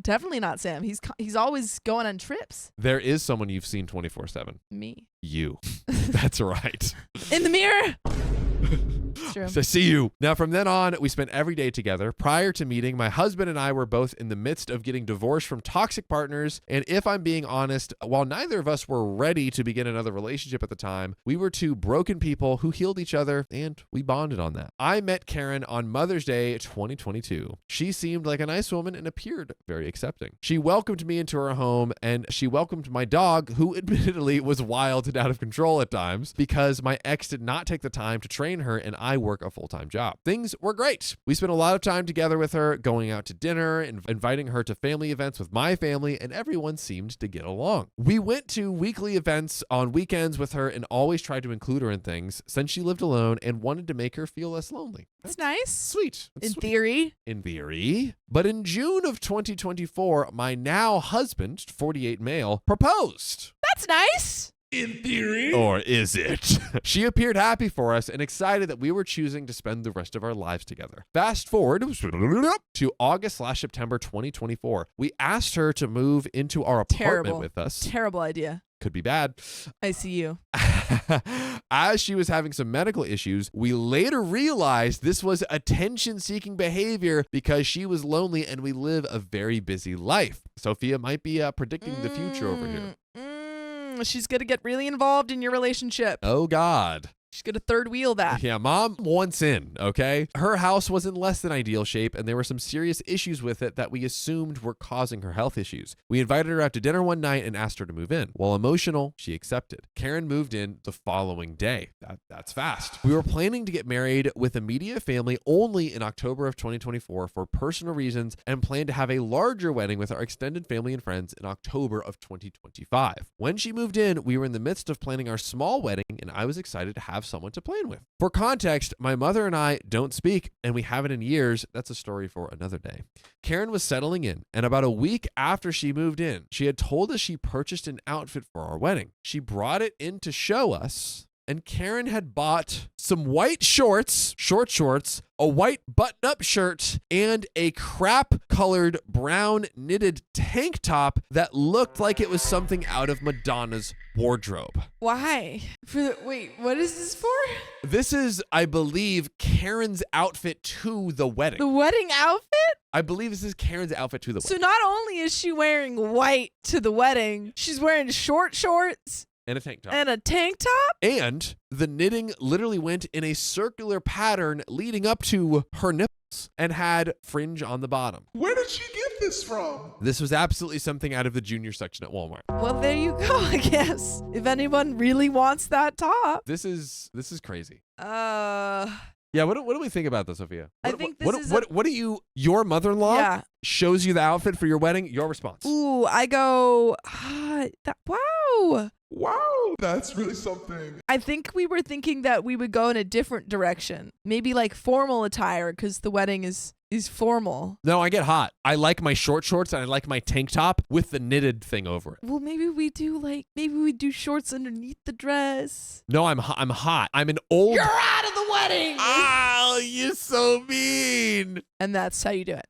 Speaker 8: definitely not Sam. He's always going on trips.
Speaker 3: There is someone you've seen 24/7.
Speaker 8: Me.
Speaker 3: You. That's right.
Speaker 8: In the mirror. True.
Speaker 3: So see you. Now, from then on, we spent every day together. Prior to meeting, my husband and I were both in the midst of getting divorced from toxic partners. And if I'm being honest, while neither of us were ready to begin another relationship at the time, we were two broken people who healed each other, and we bonded on that. I met Karen on Mother's Day 2022. She seemed like a nice woman and appeared very accepting. She welcomed me into her home, and she welcomed my dog, who admittedly was wild and out of control at times because my ex did not take the time to train her, and I work a full-time job. Things were great. We spent a lot of time together with her, going out to dinner and inviting her to family events with my family, and everyone seemed to get along. We went to weekly events on weekends with her and always tried to include her in things since she lived alone and wanted to make her feel less lonely.
Speaker 8: That's nice.
Speaker 3: Sweet. That's
Speaker 8: In
Speaker 3: sweet.
Speaker 8: theory.
Speaker 3: In theory. But in June of 2024, my now husband, 48 male, proposed.
Speaker 8: That's nice.
Speaker 3: In theory. Or is it? She appeared happy for us and excited that we were choosing to spend the rest of our lives together. Fast forward to August/September 2024. We asked her to move into our apartment with us.
Speaker 8: Terrible idea.
Speaker 3: Could be bad.
Speaker 8: I see you.
Speaker 3: As she was having some medical issues, we later realized this was attention-seeking behavior because she was lonely and we live a very busy life. Sophia might be predicting the future over here.
Speaker 8: She's going to get really involved in your relationship.
Speaker 3: Oh, God.
Speaker 8: She's going to third wheel that.
Speaker 3: Yeah, mom wants in, okay? Her house was in less than ideal shape, and there were some serious issues with it that we assumed were causing her health issues. We invited her out to dinner one night and asked her to move in. While emotional, she accepted. Karen moved in the following day. That's fast. We were planning to get married with immediate family only in October of 2024 for personal reasons and planned to have a larger wedding with our extended family and friends in October of 2025. When she moved in, we were in the midst of planning our small wedding, and I was excited to have someone to plan with. For context, my mother and I don't speak, and we haven't in years. That's a story for another day. Karen was settling in, and about a week after she moved in, she had told us she purchased an outfit for our wedding. She brought it in to show us, and Karen had bought some white shorts, short shorts, a white button-up shirt, and a crap-colored brown knitted tank top that looked like it was something out of Madonna's wardrobe.
Speaker 8: Why? Wait, what is this for?
Speaker 3: This is, I believe, Karen's outfit to the wedding.
Speaker 8: The wedding outfit?
Speaker 3: I believe this is Karen's outfit to the wedding.
Speaker 8: So not only is she wearing white to the wedding, she's wearing short shorts.
Speaker 3: And a tank top.
Speaker 8: And a tank top?
Speaker 3: And the knitting literally went in a circular pattern leading up to her nipples and had fringe on the bottom.
Speaker 2: Where did she get this from?
Speaker 3: This was absolutely something out of the junior section at Walmart.
Speaker 8: Well, there you go, I guess. If anyone really wants that top.
Speaker 3: This is crazy.
Speaker 8: Yeah,
Speaker 3: what do we think about this, Sophia? What do you, your mother-in-law shows you the outfit for your wedding, your response?
Speaker 8: Ooh, I go, wow.
Speaker 2: Wow, that's really something.
Speaker 8: I think we were thinking that we would go in a different direction. Maybe like formal attire because the wedding is formal.
Speaker 3: No, I get hot. I like my short shorts and I like my tank top with the knitted thing over it.
Speaker 8: Well, maybe we do shorts underneath the dress.
Speaker 3: No, I'm hot. I'm an old.
Speaker 8: You're out of the wedding.
Speaker 3: Oh, you're so mean.
Speaker 8: And that's how you do it.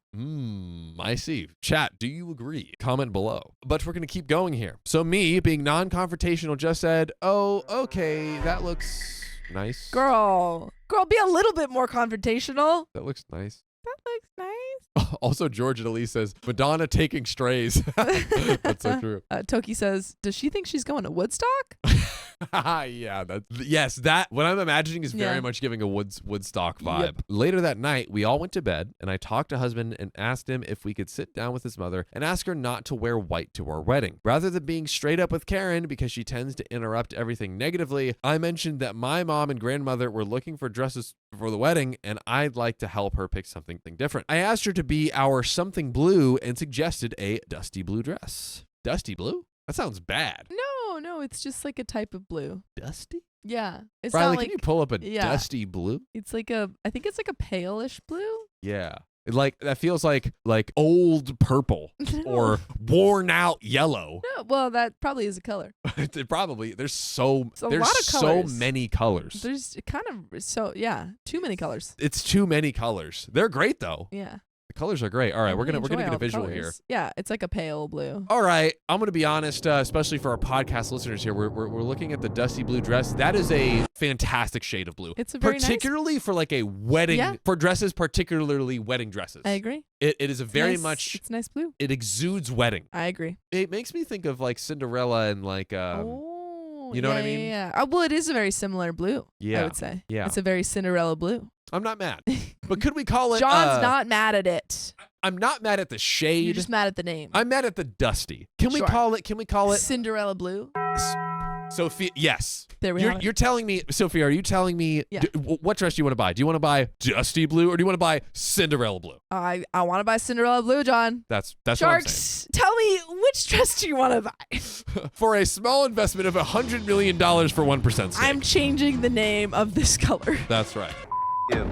Speaker 3: I see. Chat, do you agree? Comment below. But we're going to keep going here. So me, being non-confrontational, just said, oh, okay, that looks nice.
Speaker 8: Girl, be a little bit more confrontational.
Speaker 3: That looks nice.
Speaker 8: That looks nice.
Speaker 3: Also, George and Elise says, Madonna taking strays. That's so true.
Speaker 8: Toki says, does she think she's going to Woodstock?
Speaker 3: Yeah, that what I'm imagining is very much giving a Woodstock vibe. Yep. Later that night, we all went to bed, and I talked to husband and asked him if we could sit down with his mother and ask her not to wear white to our wedding. Rather than being straight up with Karen because she tends to interrupt everything negatively, I mentioned that my mom and grandmother were looking for dresses for the wedding, and I'd like to help her pick something different. I asked her to be our something blue and suggested a dusty blue dress. Dusty blue? That sounds bad.
Speaker 8: No, it's just like a type of blue.
Speaker 3: Dusty?
Speaker 8: Yeah. It's
Speaker 3: Riley,
Speaker 8: not like,
Speaker 3: can you pull up a dusty blue?
Speaker 8: It's like I think it's like a palish blue.
Speaker 3: Yeah. That feels like old purple or worn out yellow.
Speaker 8: No, well, that probably is a color.
Speaker 3: There's so many colors.
Speaker 8: There's too many colors.
Speaker 3: It's too many colors. They're great though.
Speaker 8: Yeah.
Speaker 3: The colors are great. All right, we're gonna get a visual here.
Speaker 8: Yeah, it's like a pale blue.
Speaker 3: All right, I'm gonna be honest, especially for our podcast listeners here. We're looking at the dusty blue dress. That is a fantastic shade of blue.
Speaker 8: It's a very
Speaker 3: particularly for like a wedding for dresses, particularly wedding dresses.
Speaker 8: I agree.
Speaker 3: It is a very much.
Speaker 8: It's nice blue.
Speaker 3: It exudes wedding.
Speaker 8: I agree.
Speaker 3: It makes me think of like Cinderella and like. You know what I mean?
Speaker 8: Yeah. Well, it is a very similar blue. Yeah. I would say. Yeah. It's a very Cinderella blue.
Speaker 3: I'm not mad. But could we call it...
Speaker 8: John's not mad at it.
Speaker 3: I'm not mad at the shade.
Speaker 8: You're just mad at the name.
Speaker 3: I'm mad at the dusty. Can we call it...
Speaker 8: Cinderella blue?
Speaker 3: Sophia, yes.
Speaker 8: There we go.
Speaker 3: You're telling me... Sophia, are you telling me...
Speaker 8: Yeah.
Speaker 3: What dress do you want to buy? Do you want to buy dusty blue or do you want to buy Cinderella blue?
Speaker 8: I want to buy Cinderella blue, John.
Speaker 3: That's what I'm
Speaker 8: saying.
Speaker 3: Sharks,
Speaker 8: tell me, which dress do you want to buy?
Speaker 3: For a small investment of $100 million for 1% stake.
Speaker 8: I'm changing the name of this color.
Speaker 3: That's right.
Speaker 10: You.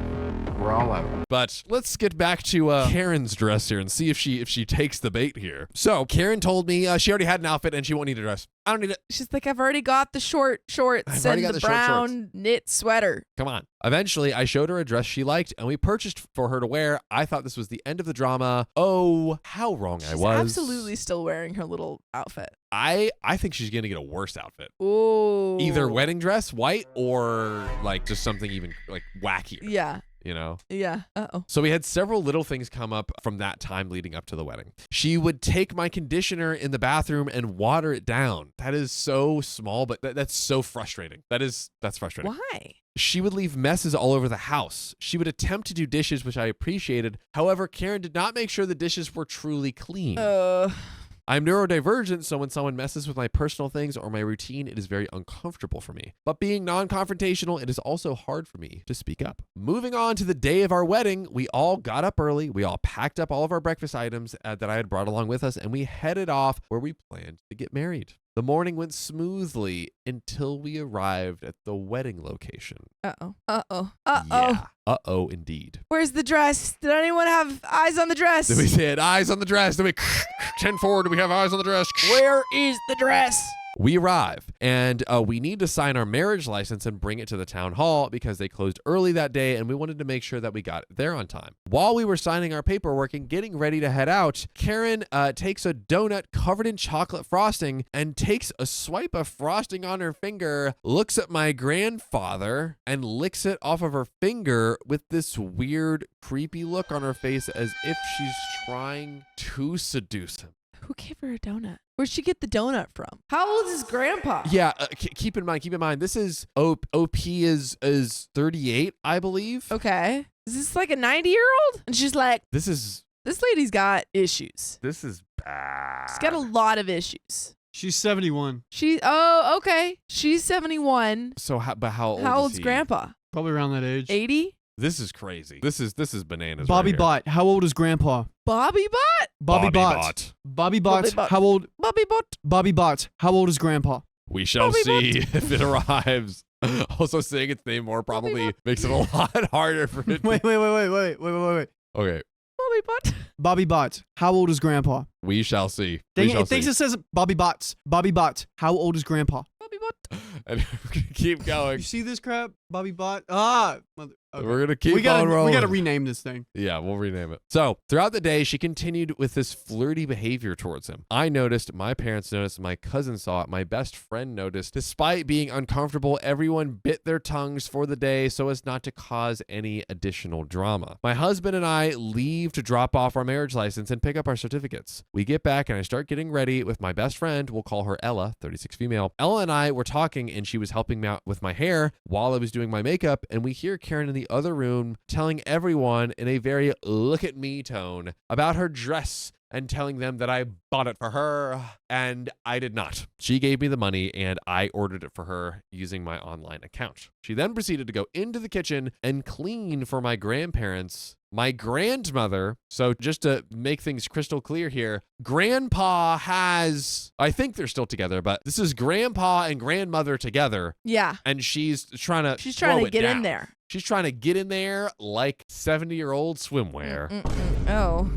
Speaker 3: We're all out. But let's get back to Karen's dress here and see if she takes the bait here. So Karen told me she already had an outfit and she won't need a dress. I don't need it.
Speaker 8: She's like, I've already got the short shorts and the brown knit sweater.
Speaker 3: Come on. Eventually, I showed her a dress she liked and we purchased for her to wear. I thought this was the end of the drama. Oh, how wrong I was.
Speaker 8: She's absolutely still wearing her little outfit.
Speaker 3: I think she's going to get a worse outfit.
Speaker 8: Ooh.
Speaker 3: Either wedding dress, white, or like just something even like wackier.
Speaker 8: Yeah.
Speaker 3: You know?
Speaker 8: Yeah. Uh-oh.
Speaker 3: So we had several little things come up from that time leading up to the wedding. She would take my conditioner in the bathroom and water it down. That is so small, but that's so frustrating. That's frustrating.
Speaker 8: Why?
Speaker 3: She would leave messes all over the house. She would attempt to do dishes, which I appreciated. However, Karen did not make sure the dishes were truly clean. I'm neurodivergent, so when someone messes with my personal things or my routine, it is very uncomfortable for me. But being non-confrontational, it is also hard for me to speak up. Moving on to the day of our wedding, we all got up early. We all packed up all of our breakfast items that I had brought along with us, and we headed off where we planned to get married. The morning went smoothly until we arrived at the wedding location.
Speaker 8: Uh-oh. Uh-oh. Uh-oh.
Speaker 3: Yeah. Uh-oh, indeed.
Speaker 8: Where's the dress? Did anyone have eyes on the dress?
Speaker 3: Then we said, eyes on the dress. Then we 10-4, do we have eyes on the dress?
Speaker 8: Where is the dress?
Speaker 3: We arrive, and we need to sign our marriage license and bring it to the town hall because they closed early that day, and we wanted to make sure that we got there on time. While we were signing our paperwork and getting ready to head out, Karen takes a donut covered in chocolate frosting and takes a swipe of frosting on her finger, looks at my grandfather, and licks it off of her finger with this weird, creepy look on her face as if she's trying to seduce him.
Speaker 8: Who gave her a donut? Where'd she get the donut from? How old is Grandpa?
Speaker 3: Yeah, keep in mind, this is OP is 38, I believe.
Speaker 8: Okay. Is this like a 90-year-old? And she's like,
Speaker 3: this
Speaker 8: lady's got issues.
Speaker 3: This is bad.
Speaker 8: She's got a lot of issues.
Speaker 6: She's 71.
Speaker 8: Okay. She's 71.
Speaker 3: So how old
Speaker 8: How
Speaker 3: is
Speaker 8: old's
Speaker 3: he?
Speaker 8: Grandpa?
Speaker 6: Probably around that age.
Speaker 8: 80?
Speaker 3: This is crazy. This is bananas.
Speaker 6: Bobby
Speaker 3: right
Speaker 6: Bott. How old is Grandpa?
Speaker 8: Bobby Bott?
Speaker 6: Bobby Bott.
Speaker 8: Bobby Bott.
Speaker 6: How old?
Speaker 8: Bobby Bott.
Speaker 6: Bobby Bott. How old is Grandpa?
Speaker 3: We shall
Speaker 8: Bobby
Speaker 3: see if it arrives. Also, saying its name more probably makes it a lot harder for it.
Speaker 6: Wait.
Speaker 3: Okay.
Speaker 8: Bobby Bott.
Speaker 6: Bobby Bott. How old is Grandpa?
Speaker 3: We shall see.
Speaker 6: It thinks it says Bobby Bott. Bobby Bott. How old is Grandpa?
Speaker 8: Bobby Bott.
Speaker 3: And we're gonna keep going.
Speaker 6: You see this crap? Bobby Bott? Okay.
Speaker 3: We're gonna keep
Speaker 6: on rolling. We gotta
Speaker 3: rolling.
Speaker 6: rename this thing.
Speaker 3: Yeah, we'll rename it. So throughout the day, she continued with this flirty behavior towards him. I noticed, my parents noticed, my cousin saw it, my best friend noticed. Despite being uncomfortable, everyone bit their tongues for the day so as not to cause any additional drama. My husband and I leave to drop off our marriage license and pick up our certificates. We get back and I start getting ready with my best friend. We'll call her Ella, 36 female. Ella and I were talking and she was helping me out with my hair while I was doing my makeup, and we hear Karen in the other room telling everyone in a very look at me tone about her dress and telling them that I bought it for her, and I did not. She gave me the money and I ordered it for her using my online account. She then proceeded to go into the kitchen and clean for my grandparents, my grandmother. So just to make things crystal clear here, Grandpa has, I think they're still together, but this is Grandpa and grandmother together.
Speaker 8: Yeah.
Speaker 3: And she's trying to
Speaker 8: get in there.
Speaker 3: She's trying to get in there like 70-year-old swimwear.
Speaker 8: Oh.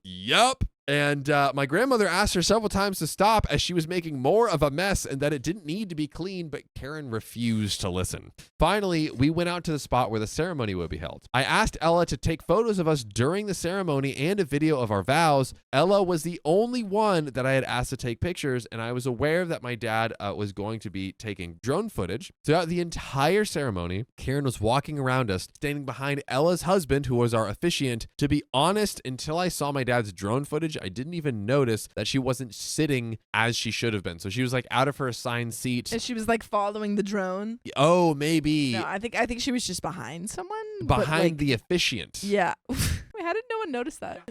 Speaker 3: Yup. And my grandmother asked her several times to stop as she was making more of a mess and that it didn't need to be clean, but Karen refused to listen. Finally, we went out to the spot where the ceremony would be held. I asked Ella to take photos of us during the ceremony and a video of our vows. Ella was the only one that I had asked to take pictures, and I was aware that my dad was going to be taking drone footage. Throughout the entire ceremony, Karen was walking around us, standing behind Ella's husband, who was our officiant. To be honest, until I saw my dad's drone footage, I didn't even notice that she wasn't sitting as she should have been. So she was like out of her assigned seat.
Speaker 8: And she was like following the drone.
Speaker 3: Oh, maybe.
Speaker 8: No, I think she was just behind someone.
Speaker 3: Behind the officiant.
Speaker 8: Yeah. Wait, how did no one notice that?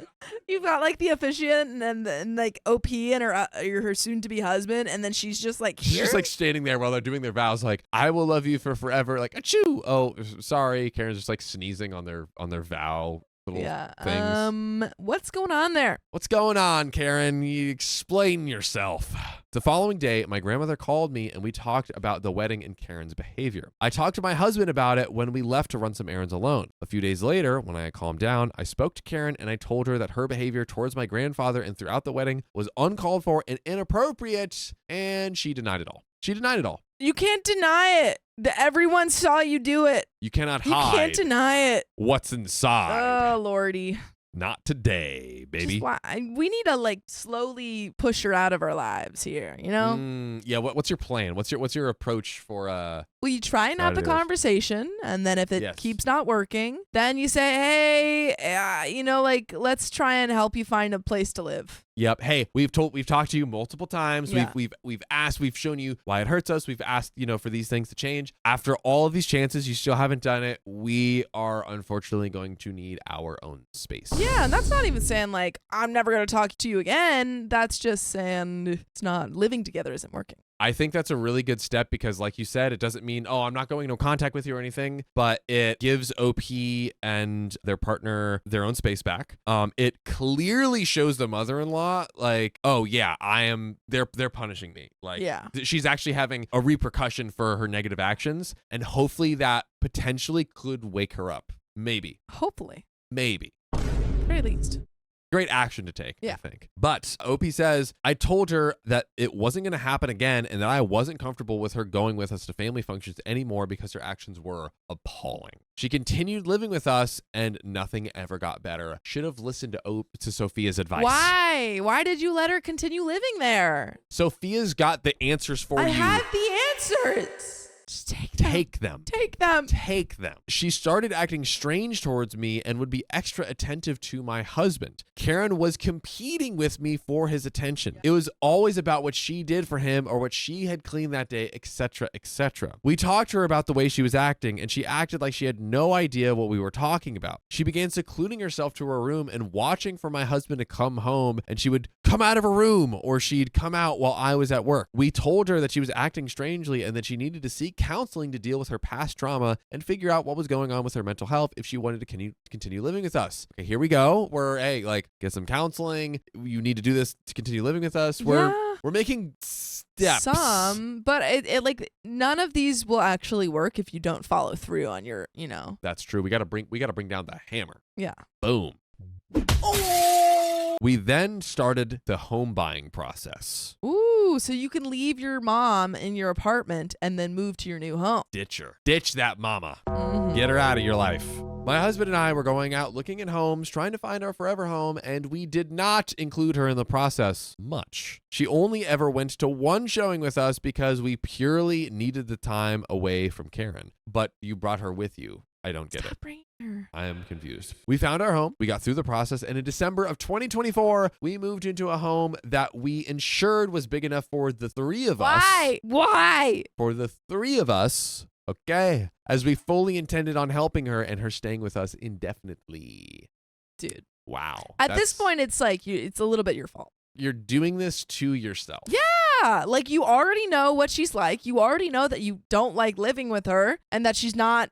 Speaker 8: You've got like the officiant and then like OP and her soon-to-be husband, and then she's just like here.
Speaker 3: She's just like standing there while they're doing their vows, like, I will love you for forever. Like, achoo. Oh, sorry. Karen's just like sneezing on their vow little
Speaker 8: Yeah.
Speaker 3: things.
Speaker 8: What's going on there?
Speaker 3: What's going on, Karen? You explain yourself. The following day, my grandmother called me and we talked about the wedding and Karen's behavior. I talked to my husband about it when we left to run some errands alone. A few days later, when I had calmed down, I spoke to Karen and I told her that her behavior towards my grandfather and throughout the wedding was uncalled for and inappropriate, and she denied it all. She denied it all.
Speaker 8: You can't deny it. Everyone saw you do it.
Speaker 3: You cannot
Speaker 8: You
Speaker 3: hide
Speaker 8: can't deny it.
Speaker 3: what's inside.
Speaker 8: Oh, Lordy.
Speaker 3: Not today, baby.
Speaker 8: We need to like slowly push her out of our lives here, you know?
Speaker 3: Yeah, what's your plan? What's your approach for
Speaker 8: Well, you try and have the
Speaker 3: Out of this.
Speaker 8: conversation, and then if it
Speaker 3: Yes.
Speaker 8: keeps not working, then you say, hey, like, let's try and help you find a place to live.
Speaker 3: Yep. Hey, we've talked to you multiple times.
Speaker 8: Yeah.
Speaker 3: We've asked, we've shown you why it hurts us. We've asked, for these things to change. After all of these chances, you still haven't done it. We are unfortunately going to need our own space.
Speaker 8: Yeah, and that's not even saying, like, I'm never going to talk to you again. That's just saying it's not living together isn't working.
Speaker 3: I think that's a really good step because, like you said, it doesn't mean, I'm not going into contact with you or anything, but it gives OP and their partner their own space back. It clearly shows the mother-in-law, like, oh yeah, they're punishing me. Like,
Speaker 8: Yeah.
Speaker 3: She's actually having a repercussion for her negative actions, and hopefully that potentially could wake her up. Maybe.
Speaker 8: Hopefully.
Speaker 3: Maybe.
Speaker 8: Very least.
Speaker 3: Great action to take,
Speaker 8: Yeah.
Speaker 3: I think. But OP says, I told her that it wasn't going to happen again and that I wasn't comfortable with her going with us to family functions anymore because her actions were appalling. She continued living with us and nothing ever got better. Should have listened to Sophia's advice.
Speaker 8: Why? Why did you let her continue living there?
Speaker 3: Sophia's got the answers for
Speaker 8: I
Speaker 3: you.
Speaker 8: have the answers. Just take them.
Speaker 3: Take them.
Speaker 8: Take them.
Speaker 3: Take them. She started acting strange towards me and would be extra attentive to my husband. Karen was competing with me for his attention. It was always about what she did for him or what she had cleaned that day, etc., etc. We talked to her about the way she was acting, and she acted like she had no idea what we were talking about. She began secluding herself to her room and watching for my husband to come home, and she would come out of her room or she'd come out while I was at work. We told her that she was acting strangely and that she needed to seek counseling to deal with her past trauma and figure out what was going on with her mental health if she wanted to continue living with us. Okay, here we go. Get some counseling. You need to do this to continue living with us. We're making steps.
Speaker 8: Some, but it like none of these will actually work if you don't follow through on your,
Speaker 3: That's true. We gotta bring down the hammer.
Speaker 8: Yeah.
Speaker 3: Boom. We then started the home buying process.
Speaker 8: Ooh, so you can leave your mom in your apartment and then move to your new home.
Speaker 3: Ditch her. Ditch that mama.
Speaker 8: Mhm.
Speaker 3: Get her out of your life. My husband and I were going out looking at homes, trying to find our forever home, and we did not include her in the process much. She only ever went to one showing with us because we purely needed the time away from Karen. But you brought her with you. I don't get it.
Speaker 8: Stop bringing her.
Speaker 3: I am confused. We found our home, we got through the process, and in December of 2024, we moved into a home that we ensured was big enough for the three of us.
Speaker 8: Why?
Speaker 3: For the three of us, okay, as we fully intended on helping her and her staying with us indefinitely.
Speaker 8: Dude.
Speaker 3: Wow.
Speaker 8: At this point, it's like it's a little bit your fault.
Speaker 3: You're doing this to yourself.
Speaker 8: Yeah, like you already know what she's like. You already know that you don't like living with her and that she's not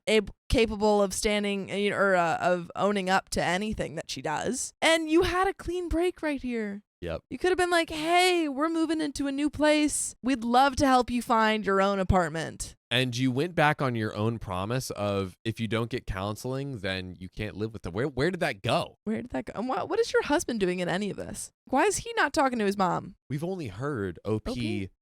Speaker 8: capable of standing or of owning up to anything that she does. And you had a clean break right here.
Speaker 3: Yep.
Speaker 8: You could have been like, hey, we're moving into a new place. We'd love to help you find your own apartment.
Speaker 3: And you went back on your own promise of if you don't get counseling, then you can't live with them. Where did that go?
Speaker 8: Where did that go? And what is your husband doing in any of this? Why is he not talking to his mom?
Speaker 3: We've only heard OP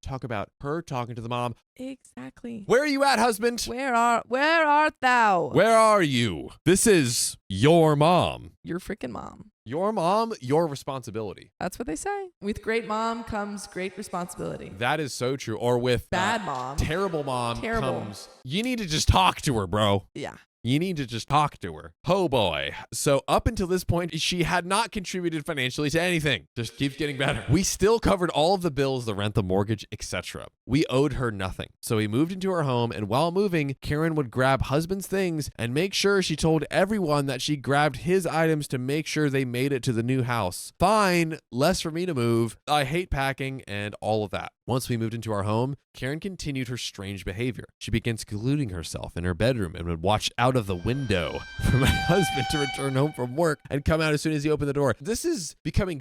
Speaker 3: talk about her talking to the mom.
Speaker 8: Exactly.
Speaker 3: Where are you at, husband?
Speaker 8: Where art thou?
Speaker 3: Where are you? This is your mom.
Speaker 8: Your freaking mom.
Speaker 3: Your mom, your responsibility.
Speaker 8: That's what they say. With great mom comes great responsibility.
Speaker 3: That is so true. Or with
Speaker 8: Bad mom.
Speaker 3: terrible mom
Speaker 8: Terrible.
Speaker 3: comes, you need to just talk to her, bro.
Speaker 8: Yeah.
Speaker 3: You need to just talk to her. Oh boy. So up until this point, she had not contributed financially to anything. Just keeps getting better. We still covered all of the bills, the rent, the mortgage, etc. We owed her nothing. So we moved into her home, and while moving, Karen would grab husband's things and make sure she told everyone that she grabbed his items to make sure they made it to the new house. Fine, less for me to move. I hate packing and all of that. Once we moved into our home, Karen continued her strange behavior. She began secluding herself in her bedroom and would watch out of the window for my husband to return home from work and come out as soon as he opened the door. This is becoming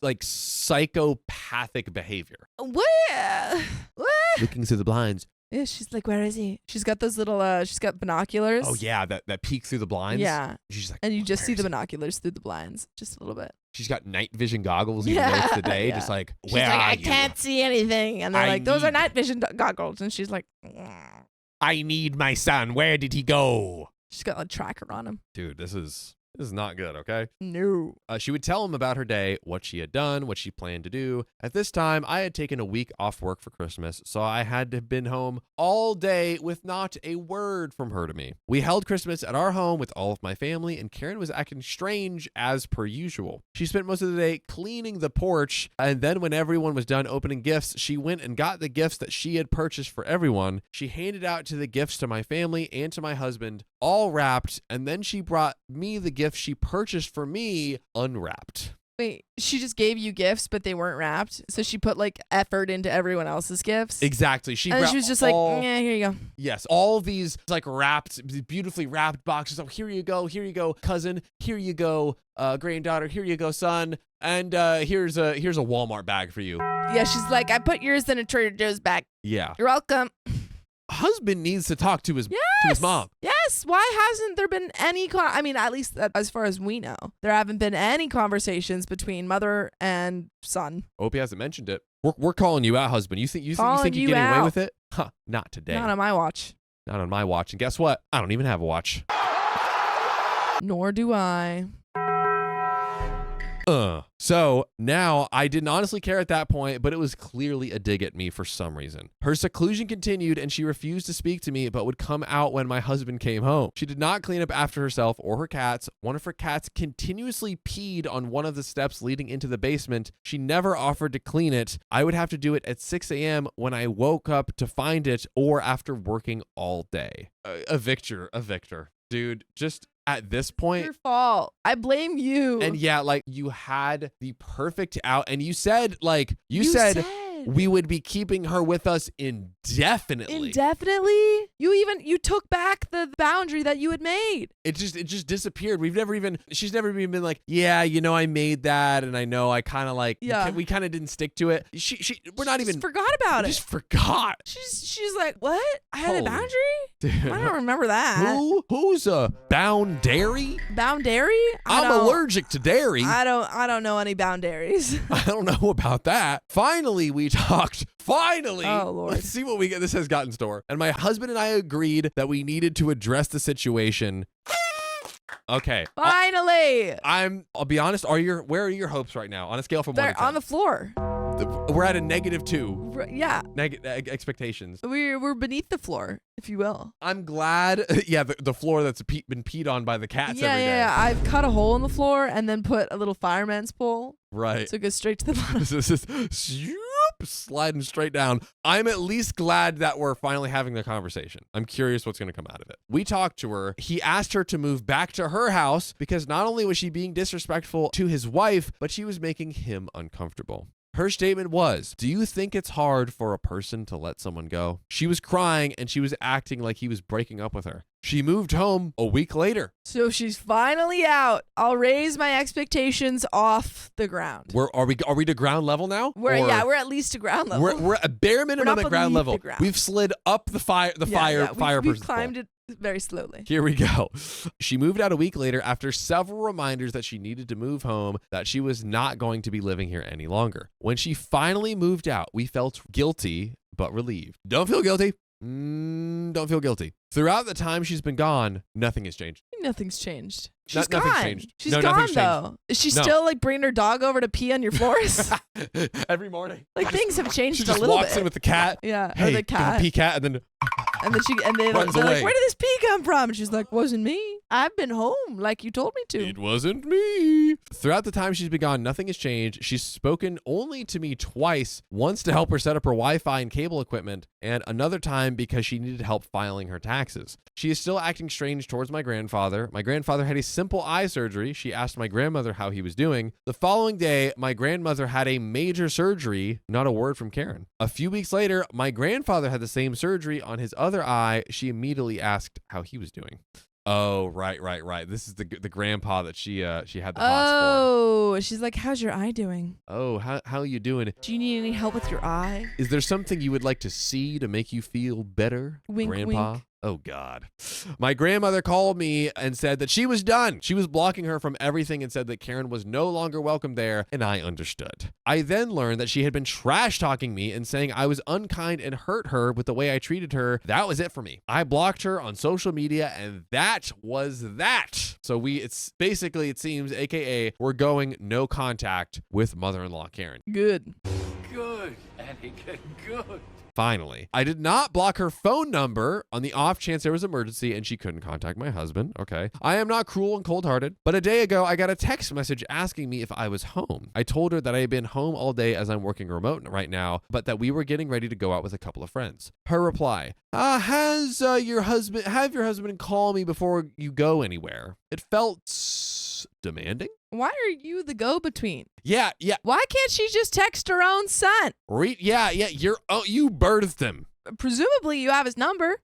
Speaker 3: like psychopathic behavior.
Speaker 8: What?
Speaker 3: Looking through the blinds.
Speaker 8: Yeah, she's like, where is he? She's got those little, she's got binoculars.
Speaker 3: Oh yeah, that peek through the blinds.
Speaker 8: Yeah.
Speaker 3: She's like,
Speaker 8: And you just see
Speaker 3: "Where
Speaker 8: the
Speaker 3: is he?"
Speaker 8: binoculars through the blinds, just a little bit.
Speaker 3: She's got night vision goggles even though it's the day,
Speaker 8: Yeah.
Speaker 3: just like,
Speaker 8: She's
Speaker 3: where
Speaker 8: like,
Speaker 3: are
Speaker 8: I
Speaker 3: you?
Speaker 8: can't see anything. And they're
Speaker 3: I
Speaker 8: like, those are
Speaker 3: need-
Speaker 8: night vision goggles. And she's like,
Speaker 3: I need my son. Where did he go?
Speaker 8: she's got a tracker on him.
Speaker 3: Dude, this is not good, okay?
Speaker 8: No.
Speaker 3: She would tell him about her day, what she had done, what she planned to do. At this time, I had taken a week off work for Christmas, so I had to have been home all day with not a word from her to me. We held Christmas at our home with all of my family, and Karen was acting strange as per usual. She spent most of the day cleaning the porch, and then when everyone was done opening gifts, she went and got the gifts that she had purchased for everyone. She handed out the gifts to my family and to my husband, all wrapped, and then she brought me the gifts she purchased for me unwrapped.
Speaker 8: Wait, she just gave you gifts, but they weren't wrapped. So she put like effort into everyone else's gifts.
Speaker 3: Exactly.
Speaker 8: And she was just like, yeah, here you go.
Speaker 3: Yes, all of these like wrapped, beautifully wrapped boxes. Oh, here you go, cousin. Here you go, granddaughter. Here you go, son. And here's a Walmart bag for you.
Speaker 8: Yeah, she's like, I put yours in a Trader Joe's bag.
Speaker 3: Yeah.
Speaker 8: You're welcome.
Speaker 3: Husband needs to talk to his mom.
Speaker 8: Yes. Why hasn't there been any? I mean, at least as far as we know, there haven't been any conversations between mother and son.
Speaker 3: Hope he hasn't mentioned it. We're calling you out, husband. You think you're
Speaker 8: Calling
Speaker 3: getting
Speaker 8: you
Speaker 3: away
Speaker 8: out.
Speaker 3: with it? Huh? Not today.
Speaker 8: Not on my watch.
Speaker 3: Not on my watch. And guess what? I don't even have a watch.
Speaker 8: Nor do I.
Speaker 3: So now I didn't honestly care at that point, but it was clearly a dig at me for some reason. Her seclusion continued and she refused to speak to me, but would come out when my husband came home. She did not clean up after herself or her cats. One of her cats continuously peed on one of the steps leading into the basement. She never offered to clean it. I would have to do it at 6 a.m. when I woke up to find it or after working all day. A Victor. Dude, just at this point,
Speaker 8: Your fault. I blame you.
Speaker 3: and yeah, like you had the perfect out, and you said, you said we would be keeping her with us indefinitely.
Speaker 8: Indefinitely? You took back the boundary that you had made.
Speaker 3: It just disappeared. She's never even been like, yeah, I made that, and I know I kind of we kind of didn't stick to it. We're not even
Speaker 8: forgot about it.
Speaker 3: Just forgot.
Speaker 8: She's like, what? I had
Speaker 3: Holy
Speaker 8: a boundary?
Speaker 3: Dude.
Speaker 8: I don't remember that.
Speaker 3: Who's a bound dairy?
Speaker 8: Bound dairy?
Speaker 3: I'm allergic to dairy.
Speaker 8: I don't know any boundaries.
Speaker 3: I don't know about that. Finally, we talked. Finally.
Speaker 8: Oh, Lord.
Speaker 3: Let's see what this has got in store. And my husband and I agreed that we needed to address the situation. Okay.
Speaker 8: Finally.
Speaker 3: I'll be honest. Where are your hopes right now on a scale from 1 to 10?
Speaker 8: They're on the floor.
Speaker 3: We're at a -2.
Speaker 8: Yeah.
Speaker 3: Expectations.
Speaker 8: We're beneath the floor, if you will.
Speaker 3: I'm glad. Yeah, the floor that's been peed on by the cats every day.
Speaker 8: Yeah. I've cut a hole in the floor and then put a little fireman's pole.
Speaker 3: Right.
Speaker 8: So it goes straight to the bottom.
Speaker 3: This is sliding straight down. I'm at least glad that we're finally having the conversation. I'm curious what's going to come out of it. We talked to her. He asked her to move back to her house because not only was she being disrespectful to his wife, but she was making him uncomfortable. Her statement was, do you think it's hard for a person to let someone go? She was crying and she was acting like he was breaking up with her. She moved home a week later.
Speaker 8: So she's finally out. I'll raise my expectations off the ground.
Speaker 3: Are we to ground level now?
Speaker 8: We're at least to ground level.
Speaker 3: We're at bare minimum at ground level.
Speaker 8: Ground.
Speaker 3: We've slid up the fire
Speaker 8: We've climbed it very slowly.
Speaker 3: Here we go. She moved out a week later after several reminders that she needed to move home, that she was not going to be living here any longer. When she finally moved out, we felt guilty but relieved. Don't feel guilty. Don't feel guilty. Throughout the time she's been gone, nothing has changed.
Speaker 8: Nothing's changed. She's
Speaker 3: Nothing's
Speaker 8: gone.
Speaker 3: changed.
Speaker 8: She's
Speaker 3: No,
Speaker 8: gone
Speaker 3: nothing's
Speaker 8: though.
Speaker 3: changed.
Speaker 8: Is she
Speaker 3: No.
Speaker 8: still like bringing her dog over to pee on your floors?
Speaker 3: Every morning.
Speaker 8: Like things have changed
Speaker 3: She
Speaker 8: a
Speaker 3: just
Speaker 8: little
Speaker 3: walks
Speaker 8: bit.
Speaker 3: in with the cat.
Speaker 8: Yeah,
Speaker 3: Hey,
Speaker 8: or the cat.
Speaker 3: pee cat, and then
Speaker 8: And then they're
Speaker 3: runs
Speaker 8: like,
Speaker 3: away.
Speaker 8: where did this pee come from? And she's like, wasn't me. I've been home like you told me to.
Speaker 3: It wasn't me. Throughout the time she's been gone, nothing has changed. She's spoken only to me twice, once to help her set up her Wi-Fi and cable equipment, and another time because she needed help filing her taxes. She is still acting strange towards my grandfather. My grandfather had a simple eye surgery. She asked my grandmother how he was doing. The following day, my grandmother had a major surgery. Not a word from Karen. A few weeks later, my grandfather had the same surgery on his other eye. She immediately asked how he was doing. Oh, right. This is the grandpa that she had the hots for.
Speaker 8: Oh, she's like, how's your eye doing?
Speaker 3: Oh, how are you doing?
Speaker 8: Do you need any help with your eye?
Speaker 3: Is there something you would like to see to make you feel better,
Speaker 8: Wink,
Speaker 3: Grandpa?
Speaker 8: wink.
Speaker 3: Oh, God. My grandmother called me and said that she was done. She was blocking her from everything and said that Karen was no longer welcome there, and I understood. I then learned that she had been trash-talking me and saying I was unkind and hurt her with the way I treated her. That was it for me. I blocked her on social media, and that was that. So it's basically, it seems, AKA, we're going no contact with mother-in-law Karen.
Speaker 8: Good.
Speaker 7: Good, Annie, good.
Speaker 3: Finally, I did not block her phone number on the off chance there was an emergency and she couldn't contact my husband. Okay. I am not cruel and cold-hearted, but a day ago, I got a text message asking me if I was home. I told her that I had been home all day as I'm working remote right now, but that we were getting ready to go out with a couple of friends. Her reply, have your husband call me before you go anywhere. It felt demanding.
Speaker 8: Why are you the go-between?
Speaker 3: Yeah.
Speaker 8: Why can't she just text her own son?
Speaker 3: Yeah. You birthed him.
Speaker 8: Presumably you have his number.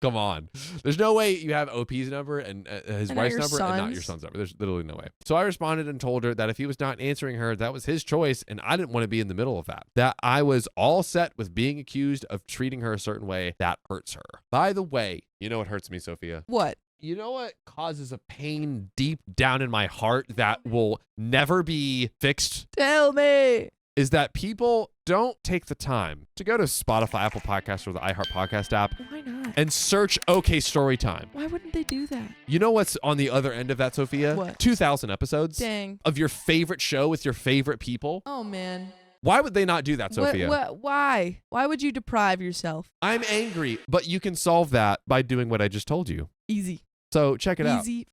Speaker 3: Come on. There's no way you have OP's number and his
Speaker 8: And not
Speaker 3: wife's
Speaker 8: your
Speaker 3: number and not
Speaker 8: son's.
Speaker 3: your son's number. There's literally no way. So I responded and told her that if he was not answering her, that was his choice, and I didn't want to be in the middle of that. That I was all set with being accused of treating her a certain way that hurts her. By the way, you know what hurts me, Sophia?
Speaker 8: What?
Speaker 3: You know what causes a pain deep down in my heart that will never be fixed?
Speaker 8: Tell me.
Speaker 3: Is that people don't take the time to go to Spotify, Apple Podcasts, or the iHeart Podcast app
Speaker 8: Why not?
Speaker 3: and search OK Storytime.
Speaker 8: Why wouldn't they do that?
Speaker 3: You know what's on the other end of that, Sophia?
Speaker 8: What?
Speaker 3: 2,000 episodes
Speaker 8: Dang.
Speaker 3: of your favorite show with your favorite people.
Speaker 8: Oh, man.
Speaker 3: Why would they not do that, Sophia?
Speaker 8: Why? Why would you deprive yourself?
Speaker 3: I'm angry, but you can solve that by doing what I just told you.
Speaker 8: Easy.
Speaker 3: So check it out.
Speaker 8: Easy.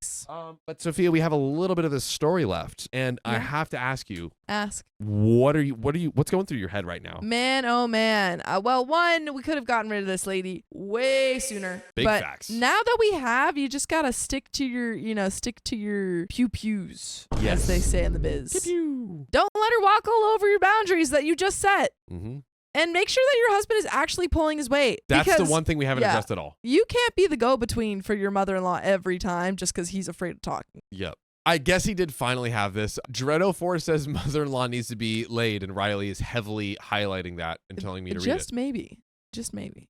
Speaker 3: But Sophia, we have a little bit of this story left, and I
Speaker 8: Yeah.
Speaker 3: have to ask you,
Speaker 8: Ask.
Speaker 3: what's going through your head right now?
Speaker 8: Man, oh man. Well, one, we could have gotten rid of this lady way sooner.
Speaker 3: Big
Speaker 8: but
Speaker 3: facts.
Speaker 8: now that we have, you just gotta stick to your pew-pews,
Speaker 3: Yes.
Speaker 8: as they say in the biz.
Speaker 3: Pew-pew.
Speaker 8: Don't let her walk all over your boundaries that you just set.
Speaker 3: Mm-hmm.
Speaker 8: And make sure that your husband is actually pulling his weight.
Speaker 3: That's the
Speaker 8: because
Speaker 3: one thing we haven't
Speaker 8: yeah.
Speaker 3: addressed at all.
Speaker 8: You can't be the go-between for your mother-in-law every time just because he's afraid of talking.
Speaker 3: Yep. I guess he did finally have this. Dredo4 says mother-in-law needs to be laid, and Riley is heavily highlining that and telling me to read it.
Speaker 8: Just maybe. Just maybe.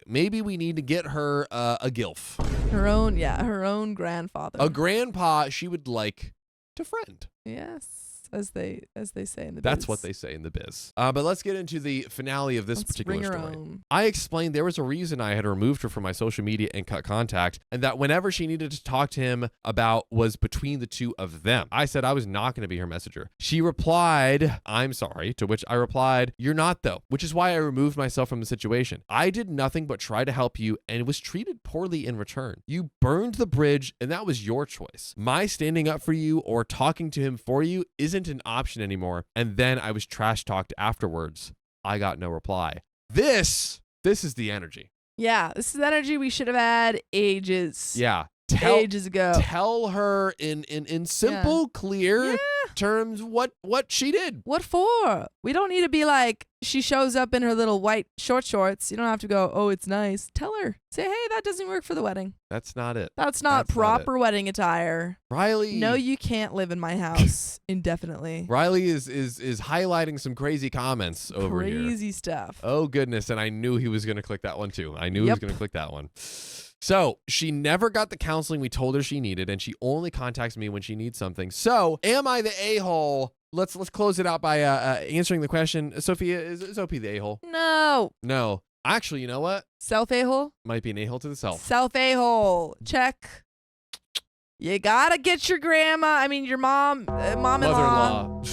Speaker 3: Maybe we need to get her a gilf.
Speaker 8: Her own grandfather.
Speaker 3: A grandpa she would like to friend.
Speaker 8: Yes, as they say in the biz.
Speaker 3: That's what they say in the biz. But let's get into the finale of this
Speaker 8: Let's
Speaker 3: particular
Speaker 8: bring her
Speaker 3: story.
Speaker 8: home.
Speaker 3: I explained there was a reason I had removed her from my social media and cut contact, and that whenever she needed to talk to him about was between the two of them. I said I was not going to be her messenger. She replied, "I'm sorry," to which I replied, "You're not though," which is why I removed myself from the situation. I did nothing but try to help you and was treated poorly in return. You burned the bridge, and that was your choice. My standing up for you or talking to him for you isn't an option anymore. And then I was trash talked afterwards. I got no reply. This is the energy.
Speaker 8: Yeah, this is energy we should have had ages.
Speaker 3: Yeah.
Speaker 8: Ages ago.
Speaker 3: Tell her in simple, clear terms what she did.
Speaker 8: What for? We don't need to be like, she shows up in her little white shorts. You don't have to go, oh, it's nice. Tell her. Say, hey, that doesn't work for the wedding.
Speaker 3: That's not it.
Speaker 8: That's not proper wedding attire.
Speaker 3: Riley.
Speaker 8: No, you can't live in my house indefinitely.
Speaker 3: Riley is highlighting some crazy comments over here.
Speaker 8: Crazy stuff.
Speaker 3: Oh, goodness. And I knew he was going to click that one, too. I knew he was going to click that one. So she never got the counseling we told her she needed, and she only contacts me when she needs something. So am I the a-hole? Let's close it out by answering the question. Sophia, is OP the a-hole? No. Actually, you know what?
Speaker 8: Self a-hole?
Speaker 3: Might be an a-hole to the self.
Speaker 8: Self a-hole. Check. You gotta get your your mom-in-law.
Speaker 3: Mother-in-law.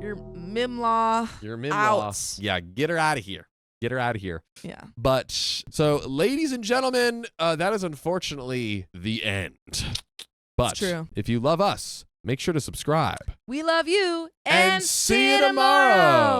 Speaker 8: Your mim-law.
Speaker 3: Your mim-law.
Speaker 8: out.
Speaker 3: Yeah, get her out of here. Get her out of here.
Speaker 8: Yeah.
Speaker 3: But so, ladies and gentlemen, that is unfortunately the end. But
Speaker 8: true.
Speaker 3: if you love us, make sure to subscribe.
Speaker 8: We love you
Speaker 3: And see you tomorrow.